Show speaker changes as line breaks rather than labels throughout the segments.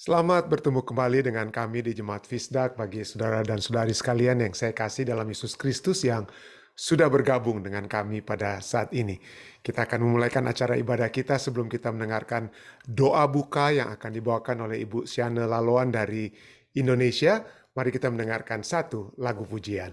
Selamat bertemu kembali dengan kami di Jemaat Fisdak bagi saudara dan saudari sekalian yang saya kasih dalam Yesus Kristus yang sudah bergabung dengan kami pada saat ini. Kita akan memulaikan acara ibadah kita sebelum kita mendengarkan doa buka yang akan dibawakan oleh Ibu Siane Laloan dari Indonesia. Mari kita mendengarkan satu lagu pujian.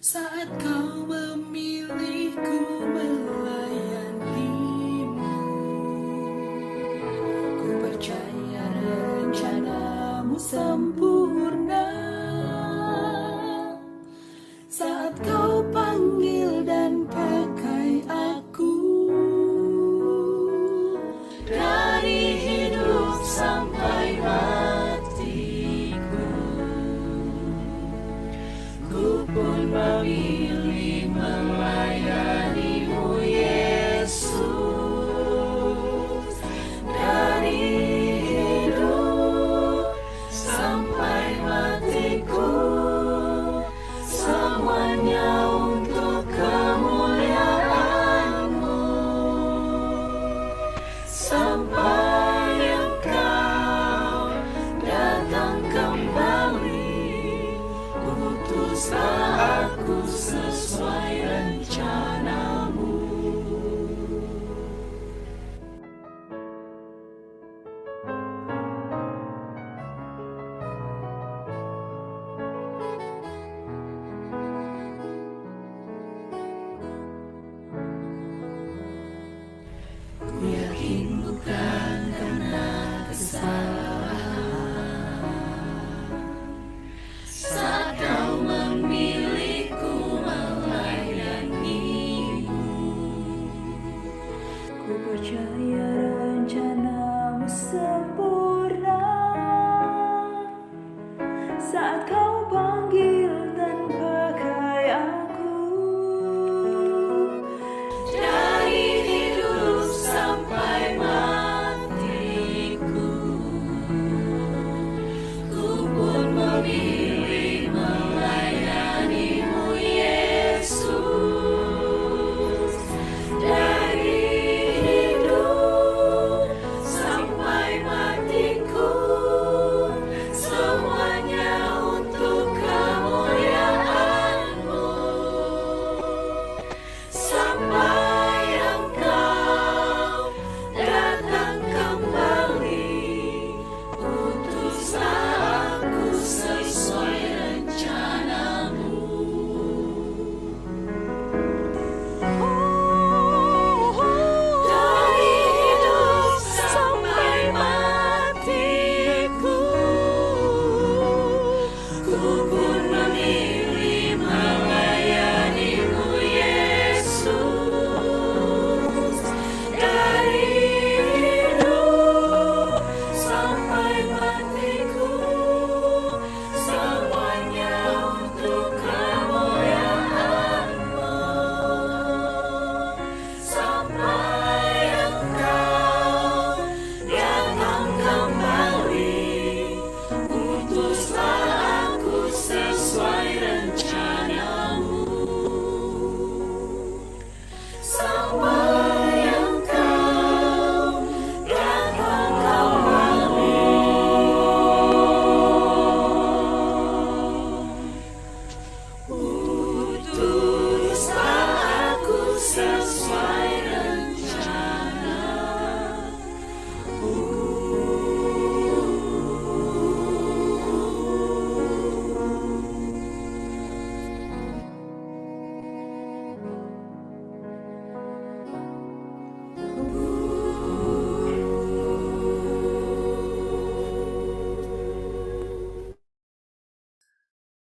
Saat kau memilihku melayanimu, ku percaya rencanamu sempurna. Saat kau panggil dan pakai aku, dari hidup sampai matiku, ku pun memilih melayanimu Yesus. Dari hidup sampai matiku, semuanya untuk kemuliaan-Mu. Sampai Engkau datang kembali, utuslah aku sesuai rencana-Mu. Ku yakin bukan karena kesalahan, saat kau memilihku melayanimu, ku percaya rencanamu sempurna. Saat kau panggil dan pakai aku, dari hidup sampai matiku, ku pun memilih melayanimu Yesus. Dari hidup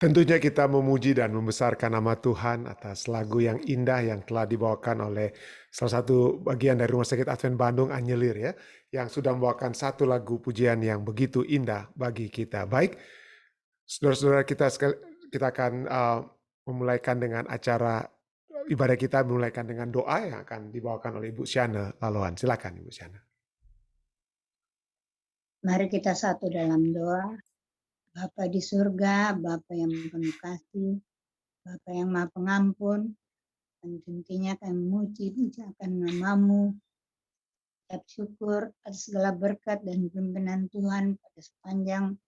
Tentunya kita memuji dan membesarkan nama Tuhan atas lagu yang indah yang telah dibawakan oleh salah satu bagian dari Rumah Sakit Advent Bandung, Anyelir ya, yang sudah membawakan satu lagu pujian yang begitu indah bagi kita. Baik, saudara-saudara kita akan memulaikan dengan acara ibadah kita, memulaikan dengan doa yang akan dibawakan oleh Ibu Syana Laloan. Silakan Ibu Syana.
Mari kita satu dalam doa. Bapa di surga, Bapa yang penuh kasih, Bapa yang maha pengampun, dan tentunya kami memuji mengucapkan nama-Mu, ucap syukur atas segala berkat dan pimpinan Tuhan pada sepanjang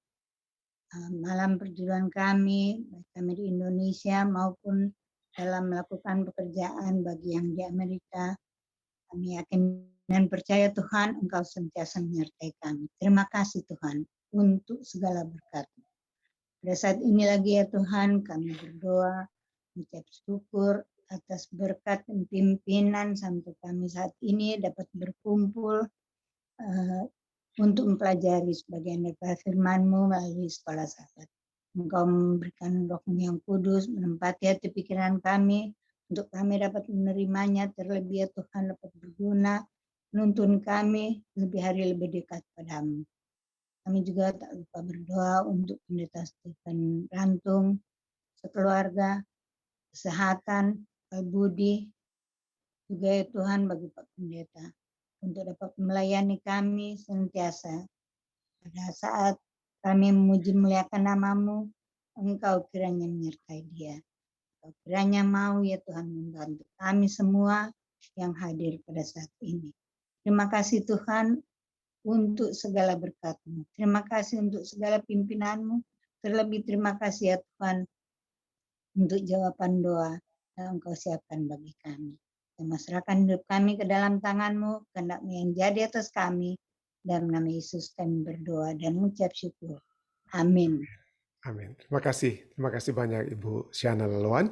malam perjumpaan kami, baik kami di Indonesia maupun dalam melakukan pekerjaan bagi yang di Amerika. Kami yakin dan percaya Tuhan, Engkau sentiasa menyertai kami. Terima kasih Tuhan untuk segala berkat. Pada saat ini lagi ya Tuhan, kami berdoa, mengucap syukur atas berkat dan pimpinan sampai kami saat ini dapat berkumpul untuk mempelajari sebagian dari firman-Mu melalui sekolah sahabat. Engkau memberikan Roh-Mu yang kudus, menempati hati pikiran kami, untuk kami dapat menerimanya, terlebih ya Tuhan dapat berguna, menuntun kami lebih hari lebih dekat padamu. Kami juga tak lupa berdoa untuk Pendeta Stephen Rantung, sekeluarga, kesehatan, Pak Budi, juga ya Tuhan bagi Pak Pendeta, untuk dapat melayani kami senantiasa. Pada saat kami memuji muliakan nama-Mu, Engkau kiranya menyertai dia. Engkau kiranya mau ya Tuhan membantu kami semua yang hadir pada saat ini. Terima kasih Tuhan untuk segala berkat-Mu. Terima kasih untuk segala pimpinan-Mu. Terlebih terima kasih ya Tuhan untuk jawaban doa yang Engkau siapkan bagi kami. Dan serahkan hidup kami ke dalam tangan-Mu, kehendak-Mu yang jadi atas kami. Dalam nama Yesus kami berdoa dan mengucap syukur. Amin.
Amin. Terima kasih banyak Ibu Syana Laloan.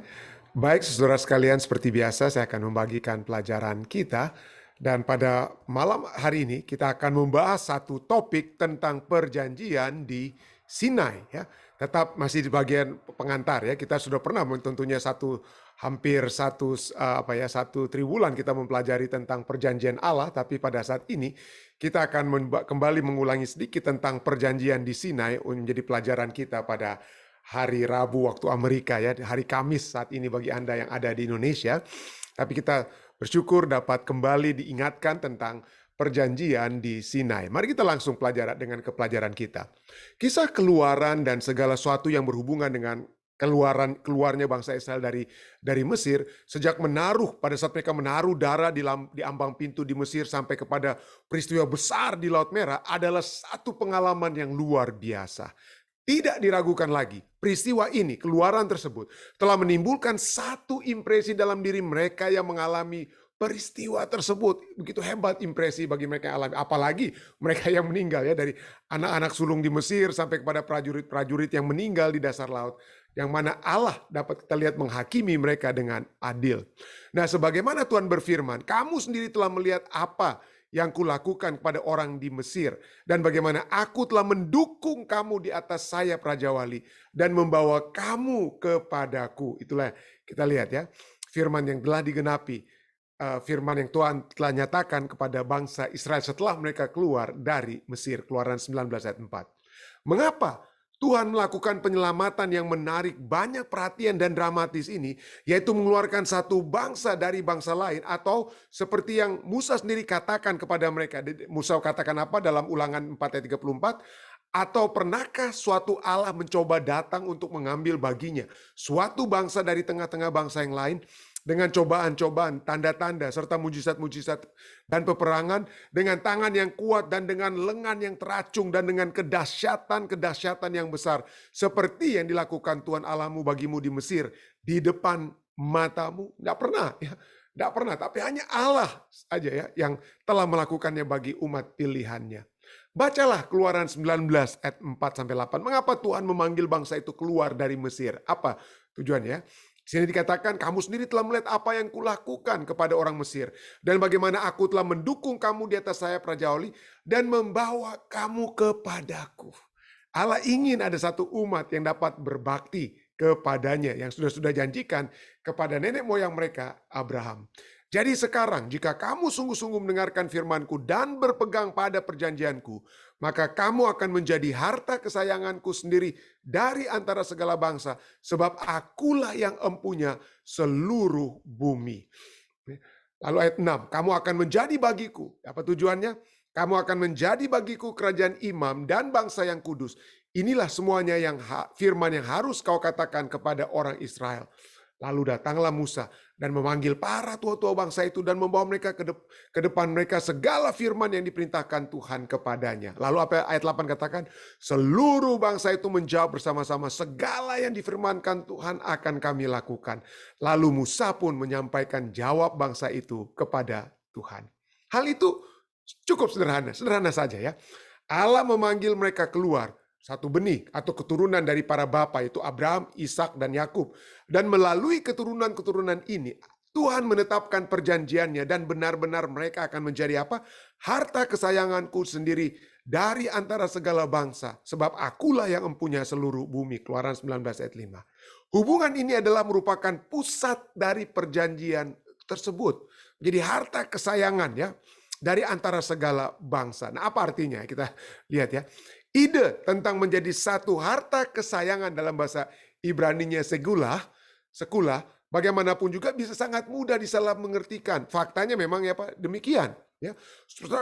Baik, saudara sekalian, seperti biasa saya akan membagikan pelajaran kita. Dan pada malam hari ini kita akan membahas satu topik tentang perjanjian di Sinai ya. Tetap masih di bagian pengantar ya. Kita sudah pernah tentunya hampir satu triwulan kita mempelajari tentang perjanjian Allah, tapi pada saat ini kita akan kembali mengulangi sedikit tentang perjanjian di Sinai menjadi pelajaran kita pada hari Rabu waktu Amerika ya, hari Kamis saat ini bagi Anda yang ada di Indonesia. Tapi kita bersyukur dapat kembali diingatkan tentang perjanjian di Sinai. Mari kita langsung dengan kepelajaran kita. Kisah Keluaran dan segala sesuatu yang berhubungan dengan keluarnya bangsa Israel dari Mesir, sejak pada saat mereka menaruh darah di ambang pintu di Mesir sampai kepada peristiwa besar di Laut Merah, adalah satu pengalaman yang luar biasa. Tidak diragukan lagi, peristiwa ini, keluaran tersebut, telah menimbulkan satu impresi dalam diri mereka yang mengalami peristiwa tersebut. Begitu hebat impresi bagi mereka yang alami. Apalagi mereka yang meninggal ya, dari anak-anak sulung di Mesir sampai kepada prajurit-prajurit yang meninggal di dasar laut. Yang mana Allah dapat kita lihat menghakimi mereka dengan adil. Nah, sebagaimana Tuhan berfirman, kamu sendiri telah melihat apa yang kulakukan kepada orang di Mesir, dan bagaimana aku telah mendukung kamu di atas sayap Raja Wali dan membawa kamu kepadaku. Itulah kita lihat ya, firman yang telah digenapi, firman yang Tuhan telah nyatakan kepada bangsa Israel setelah mereka keluar dari Mesir. Keluaran 19 ayat 4. Mengapa Tuhan melakukan penyelamatan yang menarik banyak perhatian dan dramatis ini, yaitu mengeluarkan satu bangsa dari bangsa lain, atau seperti yang Musa sendiri katakan kepada mereka. Musa katakan apa dalam Ulangan 4 ayat 34? Atau pernahkah suatu Allah mencoba datang untuk mengambil baginya suatu bangsa dari tengah-tengah bangsa yang lain, dengan cobaan-cobaan, tanda-tanda, serta mujizat-mujizat dan peperangan, dengan tangan yang kuat dan dengan lengan yang teracung dan dengan kedahsyatan-kedahsyatan yang besar, seperti yang dilakukan Tuhan Allahmu bagimu di Mesir, di depan matamu. Tidak pernah ya, tidak pernah, tapi hanya Allah saja ya yang telah melakukannya bagi umat pilihannya. Bacalah Keluaran 19 ayat 4-8. Mengapa Tuhan memanggil bangsa itu keluar dari Mesir? Apa tujuannya? Di sini dikatakan, kamu sendiri telah melihat apa yang kulakukan kepada orang Mesir, dan bagaimana aku telah mendukung kamu di atas sayap Raja Wali dan membawa kamu kepadaku. Allah ingin ada satu umat yang dapat berbakti kepadanya yang sudah janjikan kepada nenek moyang mereka Abraham. Jadi sekarang jika kamu sungguh-sungguh mendengarkan firman-Ku dan berpegang pada perjanjian-Ku, maka kamu akan menjadi harta kesayangan-Ku sendiri dari antara segala bangsa, sebab Akulah yang empunya seluruh bumi. Lalu ayat 6, kamu akan menjadi bagiku. Apa tujuannya? Kamu akan menjadi bagiku kerajaan imam dan bangsa yang kudus. Inilah semuanya yang firman yang harus kau katakan kepada orang Israel. Lalu datanglah Musa dan memanggil para tua-tua bangsa itu dan membawa mereka ke depan mereka segala firman yang diperintahkan Tuhan kepadanya. Lalu apa ayat 8 katakan? Seluruh bangsa itu menjawab bersama-sama, segala yang difirmankan Tuhan akan kami lakukan. Lalu Musa pun menyampaikan jawab bangsa itu kepada Tuhan. Hal itu cukup sederhana saja ya. Allah memanggil mereka keluar, satu benih atau keturunan dari para bapa, itu Abraham, Ishak, dan Yakub. Dan melalui keturunan-keturunan ini, Tuhan menetapkan perjanjiannya dan benar-benar mereka akan menjadi apa? Harta kesayanganku sendiri dari antara segala bangsa. Sebab Akulah yang empunya seluruh bumi. Keluaran 19 ayat 5. Hubungan ini adalah merupakan pusat dari perjanjian tersebut. Jadi harta kesayangan ya, dari antara segala bangsa. Nah, apa artinya? Kita lihat ya. Ide tentang menjadi satu harta kesayangan dalam bahasa Ibraninya sekulah, bagaimanapun juga bisa sangat mudah disalah mengertikan. Faktanya memang ya Pak demikian. Ya,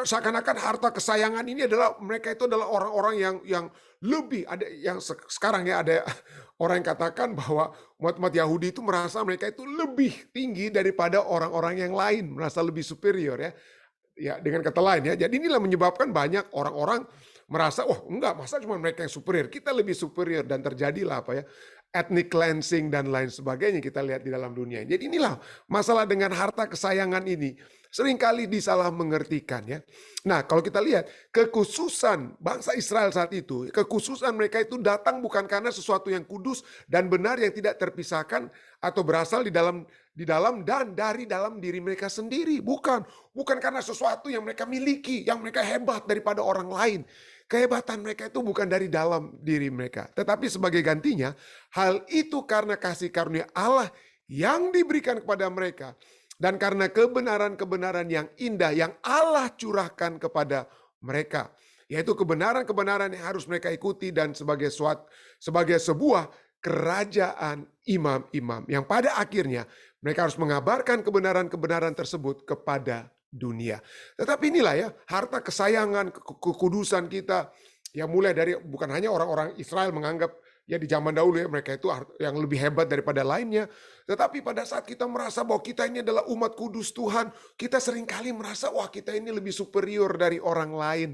seakan-akan harta kesayangan ini adalah mereka itu adalah orang-orang yang lebih ada yang sekarang ya ada orang yang katakan bahwa umat-umat Yahudi itu merasa mereka itu lebih tinggi daripada orang-orang yang lain, merasa lebih superior ya. Ya dengan kata lain ya. Jadi inilah menyebabkan banyak orang-orang merasa, wah enggak, masa cuma mereka yang superior, kita lebih superior, dan terjadilah apa ya, ethnic cleansing dan lain sebagainya kita lihat di dalam dunia. Jadi inilah masalah dengan harta kesayangan ini seringkali disalah mengertikan ya. Nah kalau kita lihat kekhususan bangsa Israel saat itu, kekhususan mereka itu datang bukan karena sesuatu yang kudus dan benar yang tidak terpisahkan atau berasal di dalam dan dari dalam diri mereka sendiri. Bukan karena sesuatu yang mereka miliki, yang mereka hebat daripada orang lain. Kehebatan mereka itu bukan dari dalam diri mereka. Tetapi sebagai gantinya, hal itu karena kasih karunia Allah yang diberikan kepada mereka. Dan karena kebenaran-kebenaran yang indah yang Allah curahkan kepada mereka. Yaitu kebenaran-kebenaran yang harus mereka ikuti dan sebagai sebuah kerajaan imam-imam. Yang pada akhirnya mereka harus mengabarkan kebenaran-kebenaran tersebut kepada dunia. Tetapi inilah ya harta kesayangan, kekudusan kita yang mulai dari bukan hanya orang-orang Israel menganggap ya di zaman dahulu ya mereka itu yang lebih hebat daripada lainnya. Tetapi pada saat kita merasa bahwa kita ini adalah umat kudus Tuhan, kita seringkali merasa wah kita ini lebih superior dari orang lain.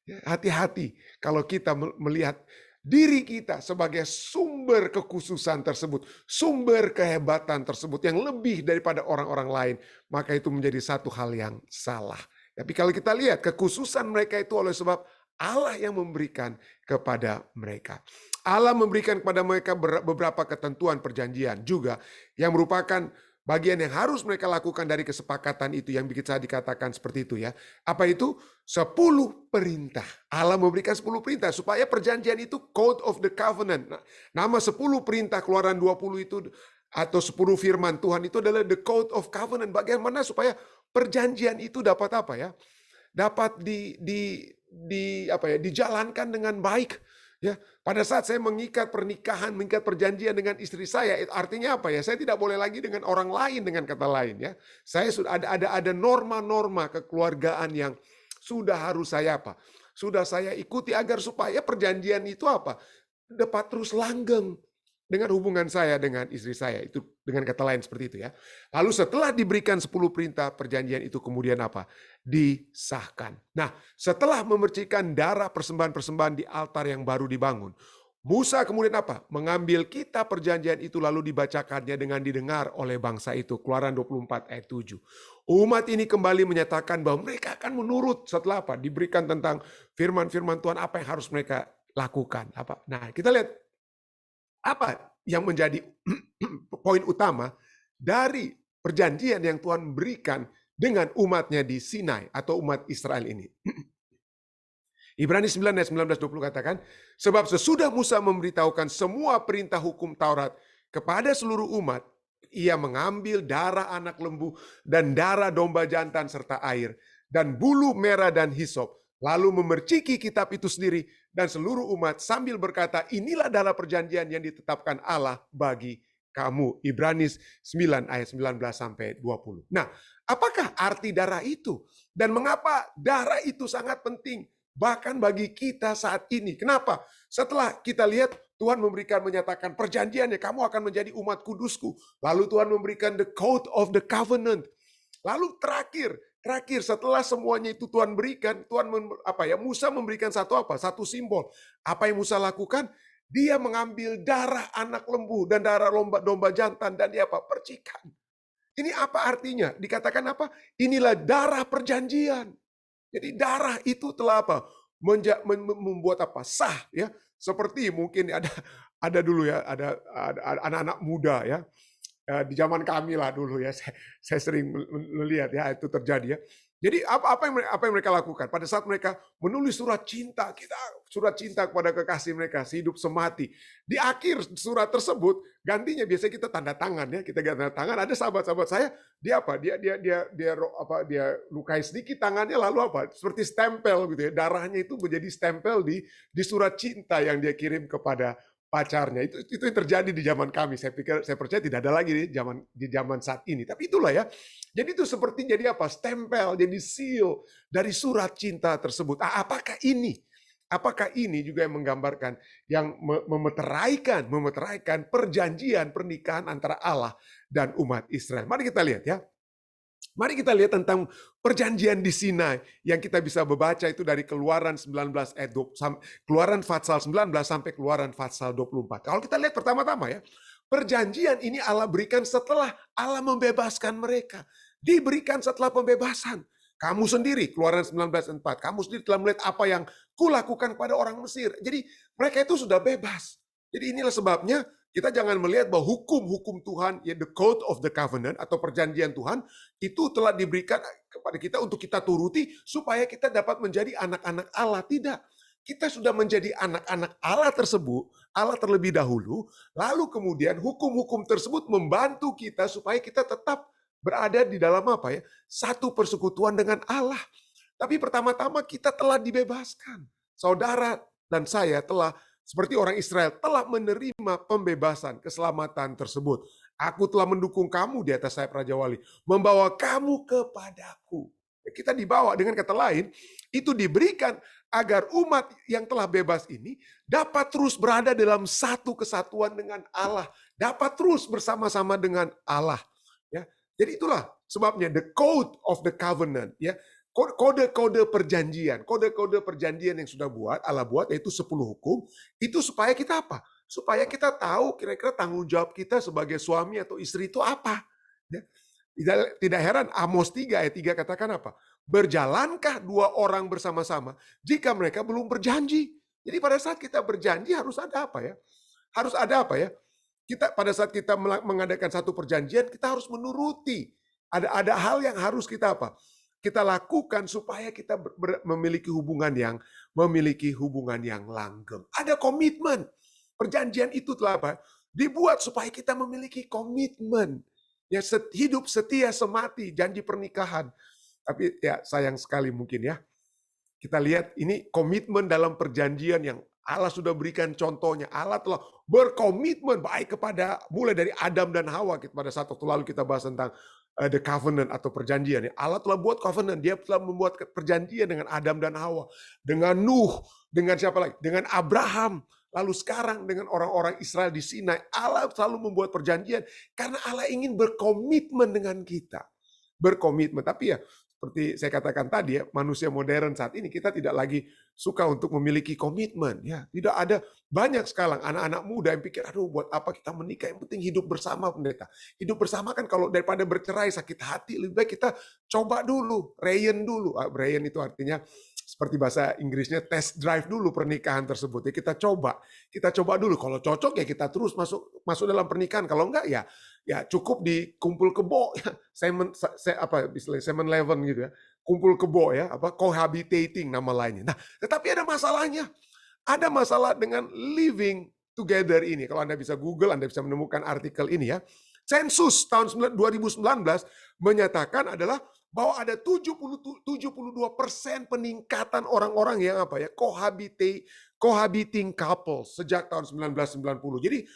Ya, hati-hati kalau kita melihat diri kita sebagai sumber kekhususan tersebut, sumber kehebatan tersebut yang lebih daripada orang-orang lain, maka itu menjadi satu hal yang salah. Tapi kalau kita lihat kekhususan mereka itu oleh sebab Allah yang memberikan kepada mereka. Allah memberikan kepada mereka beberapa ketentuan perjanjian juga yang merupakan bagian yang harus mereka lakukan dari kesepakatan itu yang bisa dikatakan seperti itu ya. Apa itu? 10 perintah. Allah memberikan 10 perintah supaya perjanjian itu code of the covenant. Nah, nama 10 perintah Keluaran 20 itu atau 10 firman Tuhan itu adalah the code of covenant. Bagaimana supaya perjanjian itu dapat apa ya? Dapat dijalankan dengan baik. Ya, pada saat saya mengikat perjanjian dengan istri saya, artinya apa ya? Saya tidak boleh lagi dengan orang lain dengan kata lain ya. Saya sudah ada norma-norma kekeluargaan yang sudah harus saya apa? Sudah saya ikuti agar supaya perjanjian itu apa? Dapat terus langgeng dengan hubungan saya dengan istri saya. Itu dengan kata lain seperti itu ya. Lalu setelah diberikan 10 perintah perjanjian itu kemudian apa? Disahkan. Nah, setelah memercikan darah persembahan-persembahan di altar yang baru dibangun, Musa kemudian apa? Mengambil kitab perjanjian itu lalu dibacakannya dengan didengar oleh bangsa itu. Keluaran 24 ayat 7. Umat ini kembali menyatakan bahwa mereka akan menurut setelah apa? Diberikan tentang firman-firman Tuhan apa yang harus mereka lakukan. Apa? Nah, kita lihat apa yang menjadi poin utama dari perjanjian yang Tuhan berikan dengan umatnya di Sinai atau umat Israel ini. Ibrani 9 ayat 19-20 katakan, sebab sesudah Musa memberitahukan semua perintah hukum Taurat kepada seluruh umat, ia mengambil darah anak lembu dan darah domba jantan serta air dan bulu merah dan hisop, lalu memerciki kitab itu sendiri dan seluruh umat sambil berkata, inilah darah perjanjian yang ditetapkan Allah bagi kamu. Ibrani 9 ayat 19-20. Nah, apakah arti darah itu? Dan mengapa darah itu sangat penting? Bahkan bagi kita saat ini. Kenapa? Setelah kita lihat Tuhan menyatakan perjanjiannya, kamu akan menjadi umat kudusku. Lalu Tuhan memberikan the code of the covenant. Lalu terakhir setelah semuanya itu Tuhan berikan, Musa memberikan satu simbol. Apa yang Musa lakukan? Dia mengambil darah anak lembu dan darah domba jantan dan dia percikan. Ini apa artinya? Dikatakan apa? Inilah darah perjanjian. Jadi darah itu telah membuat sah ya. Seperti mungkin ada dulu ya, ada anak-anak muda ya. Di zaman kami lah dulu ya, saya sering melihat ya itu terjadi ya. Jadi apa yang mereka lakukan pada saat mereka menulis surat cinta kepada kekasih mereka sehidup semati. Di akhir surat tersebut gantinya biasanya kita tanda tangan ya, kita tanda tangan. Ada sahabat-sahabat saya dia lukai sedikit tangannya lalu seperti stempel gitu ya. Darahnya itu menjadi stempel di surat cinta yang dia kirim kepada pacarnya. Itu yang terjadi di zaman kami. Saya percaya tidak ada lagi di zaman saat ini. Tapi itulah ya. Jadi itu seperti jadi stempel, jadi seal dari surat cinta tersebut. Apakah ini juga yang menggambarkan, yang memeteraikan perjanjian pernikahan antara Allah dan umat Israel. Mari kita lihat ya. Mari kita lihat tentang perjanjian di Sinai yang kita bisa membaca itu dari Keluaran 19 ayat Keluaran Fatsal 19 sampai Keluaran Fatsal 24. Kalau kita lihat pertama-tama ya, perjanjian ini Allah berikan setelah Allah membebaskan mereka. Diberikan setelah pembebasan. Kamu sendiri, Keluaran 19 ayat 4, kamu sendiri telah melihat apa yang kulakukan pada orang Mesir. Jadi mereka itu sudah bebas. Jadi inilah sebabnya kita jangan melihat bahwa hukum-hukum Tuhan, ya the code of the covenant atau perjanjian Tuhan, itu telah diberikan kepada kita untuk kita turuti supaya kita dapat menjadi anak-anak Allah. Tidak. Kita sudah menjadi anak-anak Allah tersebut, Allah terlebih dahulu, lalu kemudian hukum-hukum tersebut membantu kita supaya kita tetap berada di dalam satu persekutuan dengan Allah. Tapi pertama-tama kita telah dibebaskan. Saudara dan saya telah seperti orang Israel telah menerima pembebasan, keselamatan tersebut. Aku telah mendukung kamu di atas sayap Raja Wali, membawa kamu kepadaku. Kita dibawa, dengan kata lain, itu diberikan agar umat yang telah bebas ini dapat terus berada dalam satu kesatuan dengan Allah, dapat terus bersama-sama dengan Allah. Ya, jadi itulah sebabnya the code of the covenant, ya. Kode-kode perjanjian yang sudah Allah buat, yaitu 10 hukum, itu supaya kita apa? Supaya kita tahu kira-kira tanggung jawab kita sebagai suami atau istri itu apa. Ya. Tidak heran Amos 3 ayat 3 katakan apa? Berjalankah dua orang bersama-sama jika mereka belum berjanji? Jadi pada saat kita berjanji harus ada apa ya? Harus ada apa ya? Pada saat kita mengadakan satu perjanjian, kita harus menuruti. Ada hal yang harus kita kita lakukan supaya kita memiliki hubungan yang langgeng. Ada komitmen. Perjanjian itu telah dibuat supaya kita memiliki komitmen. Ya, hidup setia semati, janji pernikahan. Tapi ya sayang sekali mungkin ya. Kita lihat ini komitmen dalam perjanjian yang Allah sudah berikan contohnya. Allah telah berkomitmen baik kepada mulai dari Adam dan Hawa. Pada saat waktu lalu kita bahas tentang the covenant atau perjanjian. Allah telah buat covenant, dia telah membuat perjanjian dengan Adam dan Hawa, dengan Nuh, dengan siapa lagi? Dengan Abraham. Lalu sekarang dengan orang-orang Israel di Sinai, Allah selalu membuat perjanjian karena Allah ingin berkomitmen dengan kita. Berkomitmen, tapi ya seperti saya katakan tadi ya, manusia modern saat ini kita tidak lagi suka untuk memiliki komitmen. Ya, tidak ada banyak sekarang anak-anak muda yang pikir, aduh buat apa kita menikah, yang penting hidup bersama pendeta. Hidup bersama kan kalau daripada bercerai sakit hati, lebih baik kita coba dulu, rayan dulu. Rayan itu artinya seperti bahasa Inggrisnya test drive dulu pernikahan tersebut. Ya kita coba dulu. Kalau cocok ya kita terus masuk dalam pernikahan. Kalau enggak ya ya cukup di kumpul kebo, ya, apa istilahnya 7-Eleven gitu ya, kumpul kebo ya, apa cohabitating nama lainnya. Nah, tetapi ada masalahnya. Ada masalah dengan living together ini. Kalau Anda bisa Google, Anda bisa menemukan artikel ini ya. Sensus tahun 2019 menyatakan adalah bahwa ada 72% peningkatan orang-orang yang apa ya, cohabiting couples sejak tahun 1990. Jadi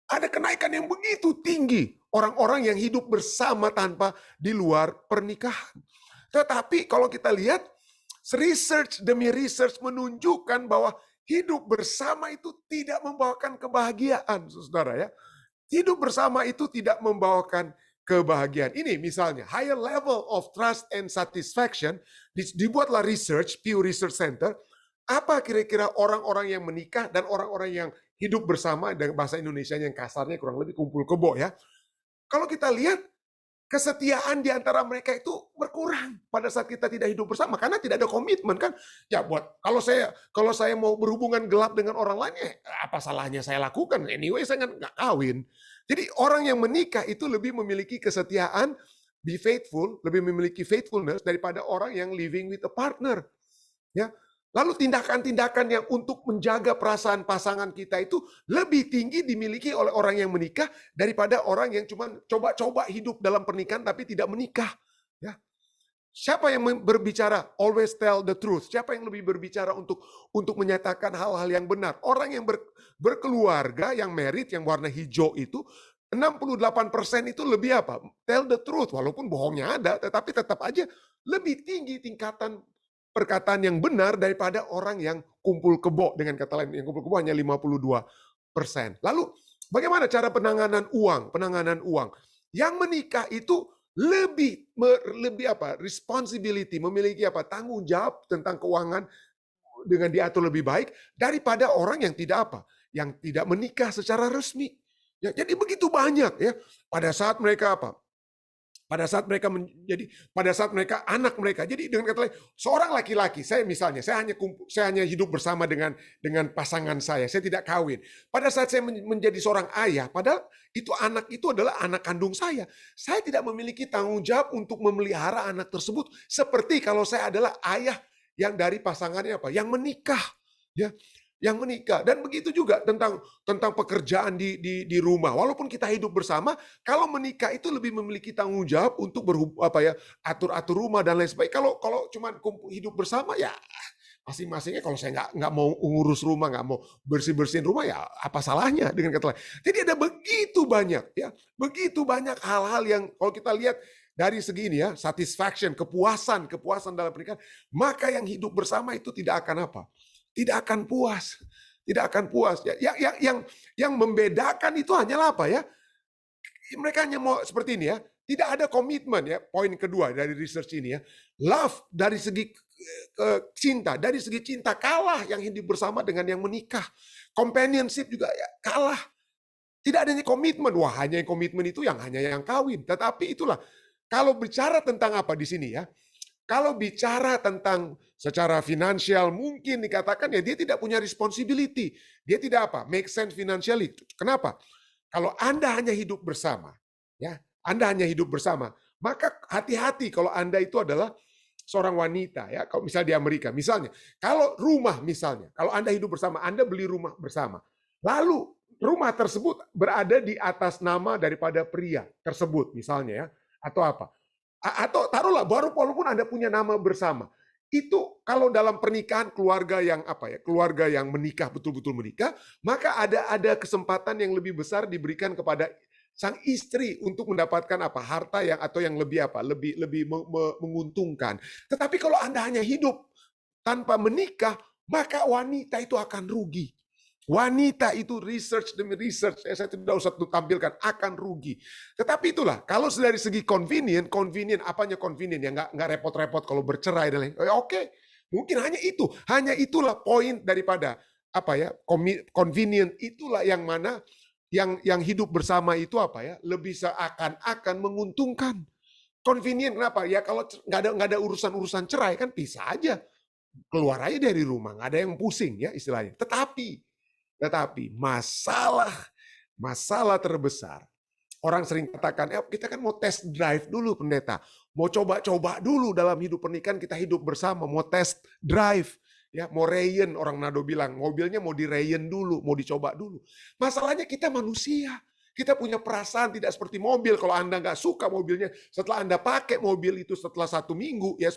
ada kenaikan yang begitu tinggi orang-orang yang hidup bersama tanpa di luar pernikahan. Tetapi kalau kita lihat research demi research menunjukkan bahwa hidup bersama itu tidak membawakan kebahagiaan, saudara ya. Hidup bersama itu tidak membawakan kebahagiaan. Ini misalnya higher level of trust and satisfaction, dibuatlah research, Pew Research Center, apa kira-kira orang-orang yang menikah dan orang-orang yang hidup bersama, dengan bahasa Indonesia yang kasarnya kurang lebih kumpul kebo ya. Kalau kita lihat, kesetiaan di antara mereka itu berkurang pada saat kita tidak hidup bersama karena tidak ada komitmen kan. Ya buat kalau saya mau berhubungan gelap dengan orang lain, apa salahnya saya lakukan? Anyway saya nggak kawin. Jadi orang yang menikah itu lebih memiliki kesetiaan, be faithful, lebih memiliki faithfulness daripada orang yang living with a partner. Ya. Lalu tindakan-tindakan yang untuk menjaga perasaan pasangan kita itu lebih tinggi dimiliki oleh orang yang menikah daripada orang yang cuma coba-coba hidup dalam pernikahan tapi tidak menikah. Ya. Siapa yang berbicara always tell the truth? Siapa yang lebih berbicara untuk menyatakan hal-hal yang benar? Orang yang berkeluarga, yang married, yang warna hijau itu 68% itu lebih apa? Tell the truth, walaupun bohongnya ada, tetapi tetap aja lebih tinggi tingkatan perkataan yang benar daripada orang yang kumpul kebo. Dengan kata lain, yang kumpul kebo hanya 52%. Lalu bagaimana cara penanganan uang? Penanganan uang. Yang menikah itu lebih apa? Responsibility, memiliki apa? Tanggung jawab tentang keuangan dengan diatur lebih baik daripada orang yang tidak apa? Yang tidak menikah secara resmi. Ya, jadi begitu banyak ya. Pada saat mereka apa? Pada saat mereka anak mereka. Jadi dengan kata lain, seorang laki-laki, saya hanya hidup bersama dengan pasangan saya tidak kawin. Pada saat saya menjadi seorang ayah, padahal anak itu adalah anak kandung saya tidak memiliki tanggung jawab untuk memelihara anak tersebut seperti kalau saya adalah ayah yang dari pasangannya apa? Yang menikah, ya. Yang menikah. Dan begitu juga tentang pekerjaan di rumah. Walaupun kita hidup bersama, kalau menikah itu lebih memiliki tanggung jawab untuk atur-atur rumah dan lain sebagainya. Kalau cuma hidup bersama ya masing-masingnya. Kalau saya nggak mau ngurus rumah, nggak mau bersih-bersihin rumah, ya apa salahnya dengan kata lain. Jadi ada begitu banyak ya, begitu banyak hal-hal yang kalau kita lihat dari segi ini ya, satisfaction, kepuasan dalam pernikahan, maka yang hidup bersama itu tidak akan apa? Tidak akan puas. Tidak akan puas. Yang membedakan itu hanyalah apa ya? Mereka hanya mau seperti ini ya. Tidak ada komitmen ya. Poin kedua dari research ini ya. Love dari segi cinta. Dari segi cinta kalah yang hidup bersama dengan yang menikah. Companionship juga ya, kalah. Tidak adanya komitmen. Wah, hanya yang komitmen itu hanya yang kawin. Tetapi itulah. Kalau bicara tentang apa di sini ya. Kalau bicara tentang secara finansial mungkin dikatakan ya dia tidak punya responsibility. Dia tidak apa? Make sense financially. Kenapa? Kalau Anda hanya hidup bersama, ya, Anda hanya hidup bersama, maka hati-hati kalau Anda itu adalah seorang wanita ya. Kalau misalnya di Amerika, misalnya, kalau rumah misalnya, kalau Anda hidup bersama, Anda beli rumah bersama. Lalu rumah tersebut berada di atas nama daripada pria tersebut misalnya ya, atau apa? Atau taruhlah baru walaupun Anda punya nama bersama. Itu kalau dalam pernikahan keluarga yang apa ya? Keluarga yang menikah betul-betul menikah, maka ada kesempatan yang lebih besar diberikan kepada sang istri untuk mendapatkan apa? Harta yang atau yang lebih apa? Lebih menguntungkan. Tetapi kalau Anda hanya hidup tanpa menikah, maka wanita itu akan rugi. Wanita itu research demi research, saya tidak usah tampilkan, akan rugi. Tetapi itulah, kalau dari segi convenient, apanya convenient? Ya nggak repot-repot kalau bercerai dan lain. Oke, mungkin hanya itulah poin daripada apa ya, convenient itulah yang mana yang hidup bersama itu apa ya, lebih seakan-akan menguntungkan. Convenient kenapa? Ya kalau nggak ada urusan cerai kan bisa aja keluar aja dari rumah, nggak ada yang pusing ya istilahnya. Tetapi masalah terbesar Orang sering katakan, kita kan mau test drive dulu pendeta. Mau coba-coba dulu dalam hidup pernikahan, kita hidup bersama. Mau test drive. Ya, mau rayen, orang Nado bilang. Mobilnya mau dirayen dulu, mau dicoba dulu. Masalahnya kita manusia. Kita punya perasaan tidak seperti mobil. Kalau Anda nggak suka mobilnya, setelah Anda pakai mobil itu setelah 1 minggu, ya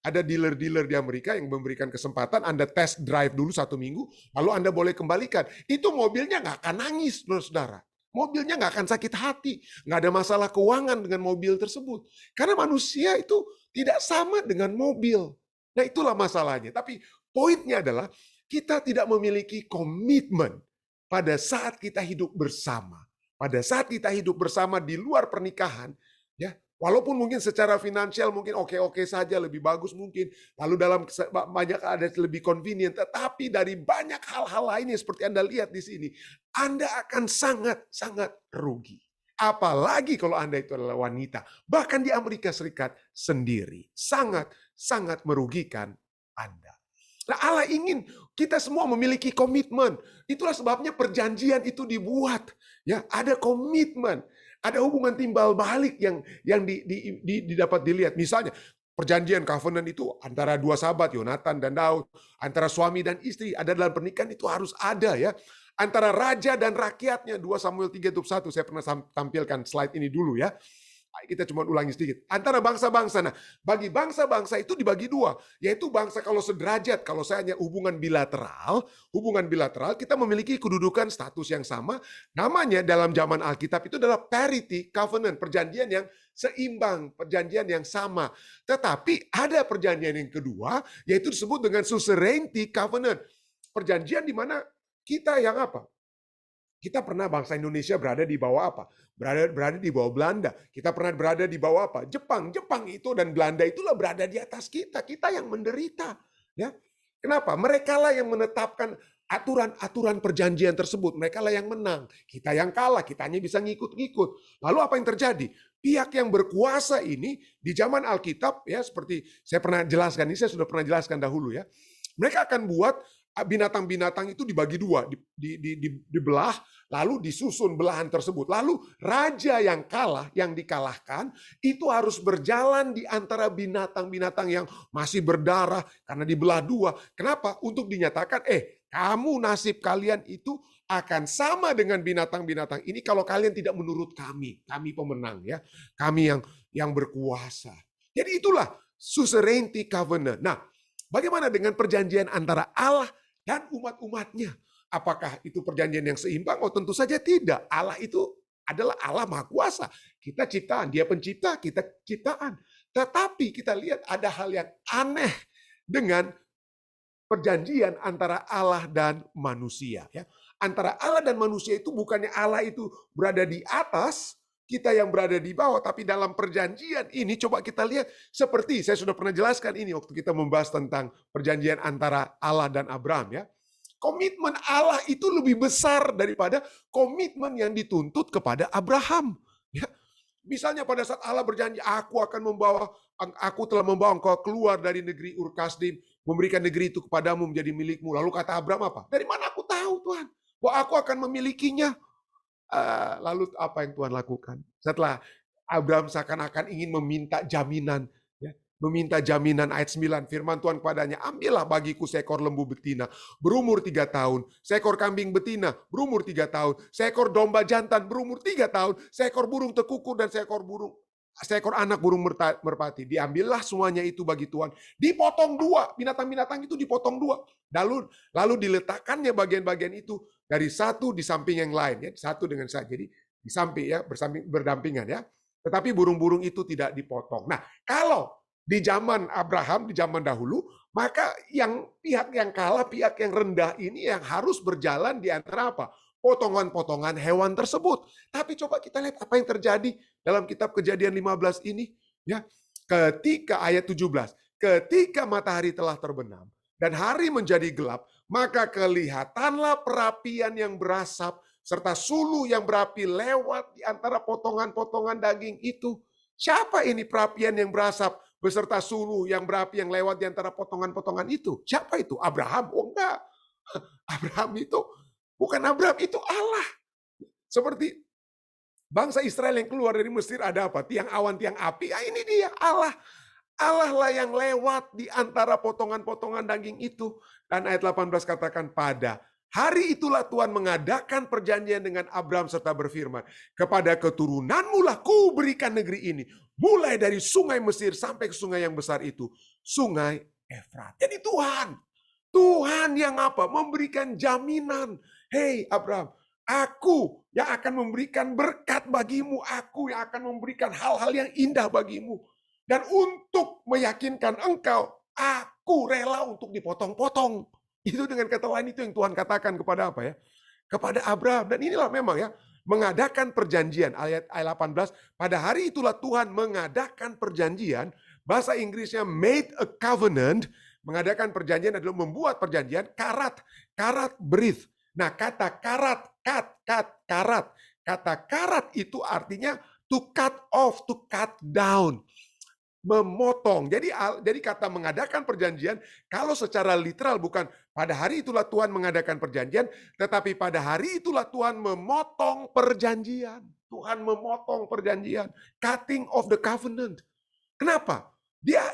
ada dealer-dealer di Amerika yang memberikan kesempatan Anda test drive dulu 1 minggu, lalu Anda boleh kembalikan. Itu mobilnya nggak akan nangis, saudara. Mobilnya nggak akan sakit hati, nggak ada masalah keuangan dengan mobil tersebut. Karena manusia itu tidak sama dengan mobil. Nah itulah masalahnya. Tapi poinnya adalah kita tidak memiliki komitmen pada saat kita hidup bersama. Pada saat kita hidup bersama di luar pernikahan, ya walaupun mungkin secara finansial mungkin oke-oke saja, lebih bagus mungkin. Lalu dalam banyak ada lebih convenient, tetapi dari banyak hal-hal lainnya seperti Anda lihat di sini, Anda akan sangat-sangat rugi. Apalagi kalau Anda itu adalah wanita. Bahkan di Amerika Serikat sendiri. Sangat merugikan Anda. Nah, Allah ingin kita semua memiliki komitmen. Itulah sebabnya perjanjian itu dibuat. Ya, ada komitmen. Ada hubungan timbal balik yang dapat dilihat. Misalnya, perjanjian covenant itu antara 2 sahabat, Yonatan dan Daud. Antara suami dan istri. Ada dalam pernikahan itu harus ada ya. Antara raja dan rakyatnya. 2 Samuel 3:1. Saya pernah tampilkan slide ini dulu ya. Kita cuma ulangi sedikit. Antara bangsa-bangsa. Nah, bagi bangsa-bangsa itu dibagi 2. Yaitu bangsa kalau sederajat. Kalau saya hanya hubungan bilateral, kita memiliki kedudukan status yang sama. Namanya dalam zaman Alkitab itu adalah parity covenant. Perjanjian yang seimbang, perjanjian yang sama. Tetapi ada perjanjian yang kedua, yaitu disebut dengan suzerainty covenant. Perjanjian di mana kita yang apa? Kita pernah bangsa Indonesia berada di bawah apa? Berada di bawah Belanda. Kita pernah berada di bawah apa? Jepang. Jepang itu dan Belanda itulah berada di atas kita. Kita yang menderita. Ya. Kenapa? Mereka lah yang menetapkan aturan-aturan perjanjian tersebut. Mereka lah yang menang. Kita yang kalah. Kita hanya bisa ngikut-ngikut. Lalu apa yang terjadi? Pihak yang berkuasa ini di zaman Alkitab, ya seperti saya pernah jelaskan, ini saya sudah pernah jelaskan dahulu ya. Mereka akan buat binatang-binatang itu dibagi 2, dibelah, lalu disusun belahan tersebut. Lalu raja yang kalah, yang dikalahkan, itu harus berjalan di antara binatang-binatang yang masih berdarah karena dibelah 2. Kenapa? Untuk dinyatakan, kamu nasib kalian itu akan sama dengan binatang-binatang ini kalau kalian tidak menurut kami. Kami pemenang ya. Kami yang berkuasa. Jadi itulah suzerainty covenant. Nah, bagaimana dengan perjanjian antara Allah dan umat-umatnya? Apakah itu perjanjian yang seimbang? Oh tentu saja tidak. Allah itu adalah Allah Maha Kuasa. Kita ciptaan, Dia pencipta, kita ciptaan. Tetapi kita lihat ada hal yang aneh dengan perjanjian antara Allah dan manusia. Ya. Antara Allah dan manusia itu bukannya Allah itu berada di atas, kita yang berada di bawah, tapi dalam perjanjian ini coba kita lihat seperti saya sudah pernah jelaskan ini waktu kita membahas tentang perjanjian antara Allah dan Abraham ya. Komitmen Allah itu lebih besar daripada komitmen yang dituntut kepada Abraham. Ya. Misalnya pada saat Allah berjanji, aku telah membawa engkau keluar dari negeri Ur Kasdim, memberikan negeri itu kepadamu menjadi milikmu. Lalu kata Abraham apa? Dari mana aku tahu Tuhan bahwa aku akan memilikinya? Lalu apa yang Tuhan lakukan? Setelah Abraham seakan-akan ingin meminta jaminan, ya, meminta jaminan ayat 9, firman Tuhan kepadanya, ambillah bagiku seekor lembu betina berumur 3 tahun, seekor kambing betina berumur 3 tahun, seekor domba jantan berumur 3 tahun, seekor burung tekukur dan seekor anak burung merpati. Diambillah semuanya itu bagi Tuhan. Dipotong 2, binatang-binatang itu dipotong 2. Lalu diletakkannya bagian-bagian itu dari satu di samping yang lain ya, satu dengan saya. Jadi di samping ya, berdampingan ya. Tetapi burung-burung itu tidak dipotong. Nah, kalau di zaman Abraham, di zaman dahulu, maka pihak yang kalah, pihak yang rendah ini yang harus berjalan di antara apa? Potongan-potongan hewan tersebut. Tapi coba kita lihat apa yang terjadi dalam kitab Kejadian 15 ini ya. Ketika ayat 17, ketika matahari telah terbenam dan hari menjadi gelap, maka kelihatanlah perapian yang berasap serta suluh yang berapi lewat di antara potongan-potongan daging itu. Siapa ini perapian yang berasap beserta suluh yang berapi yang lewat di antara potongan-potongan itu? Siapa itu? Abraham? Oh enggak. Abraham itu bukan Abraham, itu Allah. Seperti Bangsa Israel yang keluar dari Mesir ada apa? Tiang awan, tiang api. Ini dia Allah. Allah lah yang lewat di antara potongan-potongan daging itu. Dan ayat 18 katakan, pada hari itulah Tuhan mengadakan perjanjian dengan Abraham serta berfirman, kepada keturunanmu lah ku berikan negeri ini, mulai dari sungai Mesir sampai ke sungai yang besar itu, sungai Efrat. Jadi Tuhan yang apa? Memberikan jaminan. Hei Abraham, aku yang akan memberikan berkat bagimu, aku yang akan memberikan hal-hal yang indah bagimu. Dan untuk meyakinkan engkau, aku rela untuk dipotong-potong. Itu dengan kata lain itu yang Tuhan katakan kepada apa ya? Kepada Abraham. Dan inilah memang ya, mengadakan perjanjian. Ayat 18, pada hari itulah Tuhan mengadakan perjanjian. Bahasa Inggrisnya made a covenant. Mengadakan perjanjian adalah membuat perjanjian, karat breathe. Nah, kata karat, karat. Kata karat itu artinya to cut off, to cut down. Memotong. Jadi kata mengadakan perjanjian, kalau secara literal bukan pada hari itulah Tuhan mengadakan perjanjian, tetapi pada hari itulah Tuhan memotong perjanjian. Tuhan memotong perjanjian. Cutting of the covenant. Kenapa?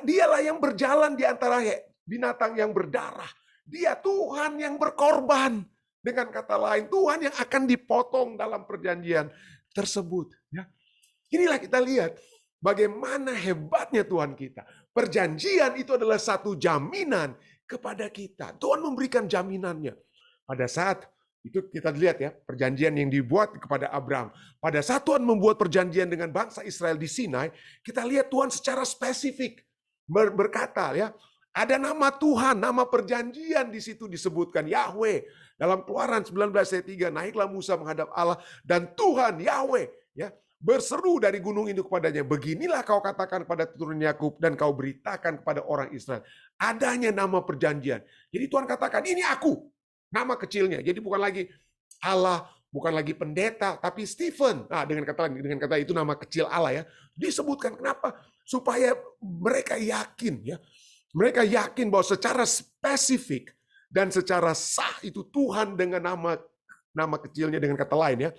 Dialah yang berjalan di antara binatang yang berdarah. Dia Tuhan yang berkorban. Dengan kata lain, Tuhan yang akan dipotong dalam perjanjian tersebut. Ya. Inilah kita lihat bagaimana hebatnya Tuhan kita. Perjanjian itu adalah satu jaminan kepada kita. Tuhan memberikan jaminannya. Pada saat itu kita lihat ya, perjanjian yang dibuat kepada Abraham. Pada saat Tuhan membuat perjanjian dengan bangsa Israel di Sinai, kita lihat Tuhan secara spesifik berkata ya, ada nama Tuhan, nama perjanjian di situ disebutkan Yahweh. Dalam Keluaran 19 ayat 3, naiklah Musa menghadap Allah dan Tuhan Yahweh ya berseru dari gunung itu kepadanya, beginilah kau katakan pada keturunan Yakub dan kau beritakan kepada orang Israel adanya nama perjanjian. Jadi Tuhan katakan, ini aku, nama kecilnya. Jadi bukan lagi Allah, bukan lagi pendeta, tapi Stephen. Nah, dengan kata itu nama kecil Allah ya. Disebutkan kenapa? Supaya mereka yakin ya. Mereka yakin bahwa secara spesifik dan secara sah itu Tuhan dengan nama kecilnya, dengan kata lain ya,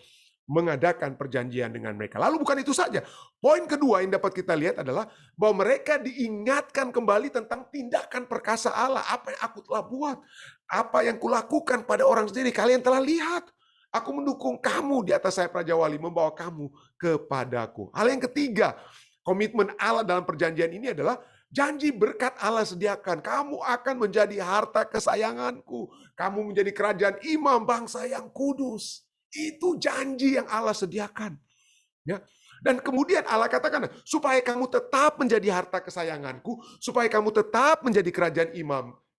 mengadakan perjanjian dengan mereka. Lalu bukan itu saja. Poin kedua yang dapat kita lihat adalah bahwa mereka diingatkan kembali tentang tindakan perkasa Allah. Apa yang aku telah buat, apa yang kulakukan pada orang sendiri, kalian telah lihat. Aku mendukung kamu di atas sayap Raja Wali, membawa kamu kepadaku. Hal yang ketiga, komitmen Allah dalam perjanjian ini adalah janji berkat Allah sediakan. Kamu akan menjadi harta kesayanganku. Kamu menjadi kerajaan imam bangsa yang kudus. Itu janji yang Allah sediakan. Ya. Dan kemudian Allah katakan, supaya kamu tetap menjadi harta kesayanganku, supaya kamu tetap menjadi kerajaan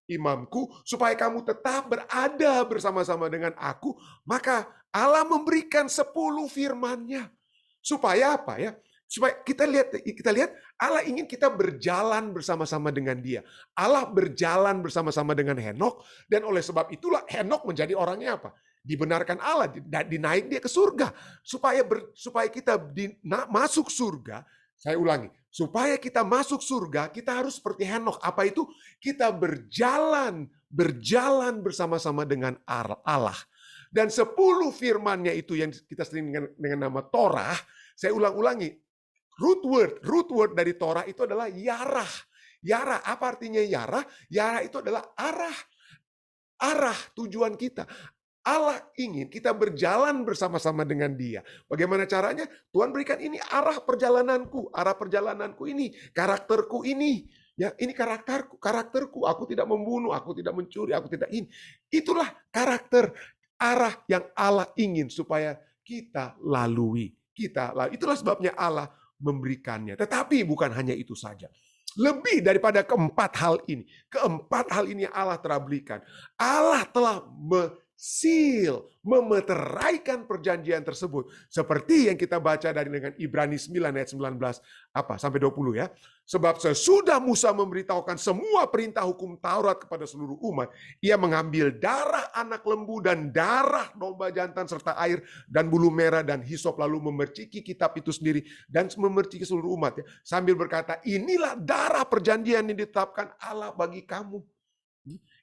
imamku, supaya kamu tetap berada bersama-sama dengan aku, maka Allah memberikan 10 firman-Nya. Supaya apa ya? Supaya kita lihat Allah ingin kita berjalan bersama-sama dengan Dia. Allah berjalan bersama-sama dengan Henokh, dan oleh sebab itulah Henokh menjadi orangnya apa? Dibenarkan Allah, dinaik dia ke surga. Supaya kita masuk surga, saya ulangi, supaya kita masuk surga, kita harus seperti Henokh. Apa itu? Kita berjalan bersama-sama dengan Allah. Dan 10 firman-Nya itu yang kita sering dengan nama Torah, saya ulang-ulangi, root word dari Torah itu adalah yarah. Yarah, apa artinya yarah? Yarah itu adalah arah tujuan kita. Allah ingin kita berjalan bersama-sama dengan Dia. Bagaimana caranya? Tuhan berikan ini arah perjalananku ini, karakterku ini. Ya, ini karakterku. Aku tidak membunuh, aku tidak mencuri, aku tidak ini. Itulah karakter, arah yang Allah ingin supaya kita lalui. Itulah sebabnya Allah memberikannya. Tetapi bukan hanya itu saja. Lebih daripada keempat hal ini yang Allah telah berikan. Allah telah memeteraikan perjanjian tersebut. Seperti yang kita baca dengan Ibrani 9 ayat 19 sampai 20 ya. Sebab sesudah Musa memberitahukan semua perintah hukum Taurat kepada seluruh umat, ia mengambil darah anak lembu dan darah domba jantan serta air dan bulu merah dan hisop, lalu memerciki kitab itu sendiri dan memerciki seluruh umat ya, sambil berkata, inilah darah perjanjian yang ditetapkan Allah bagi kamu.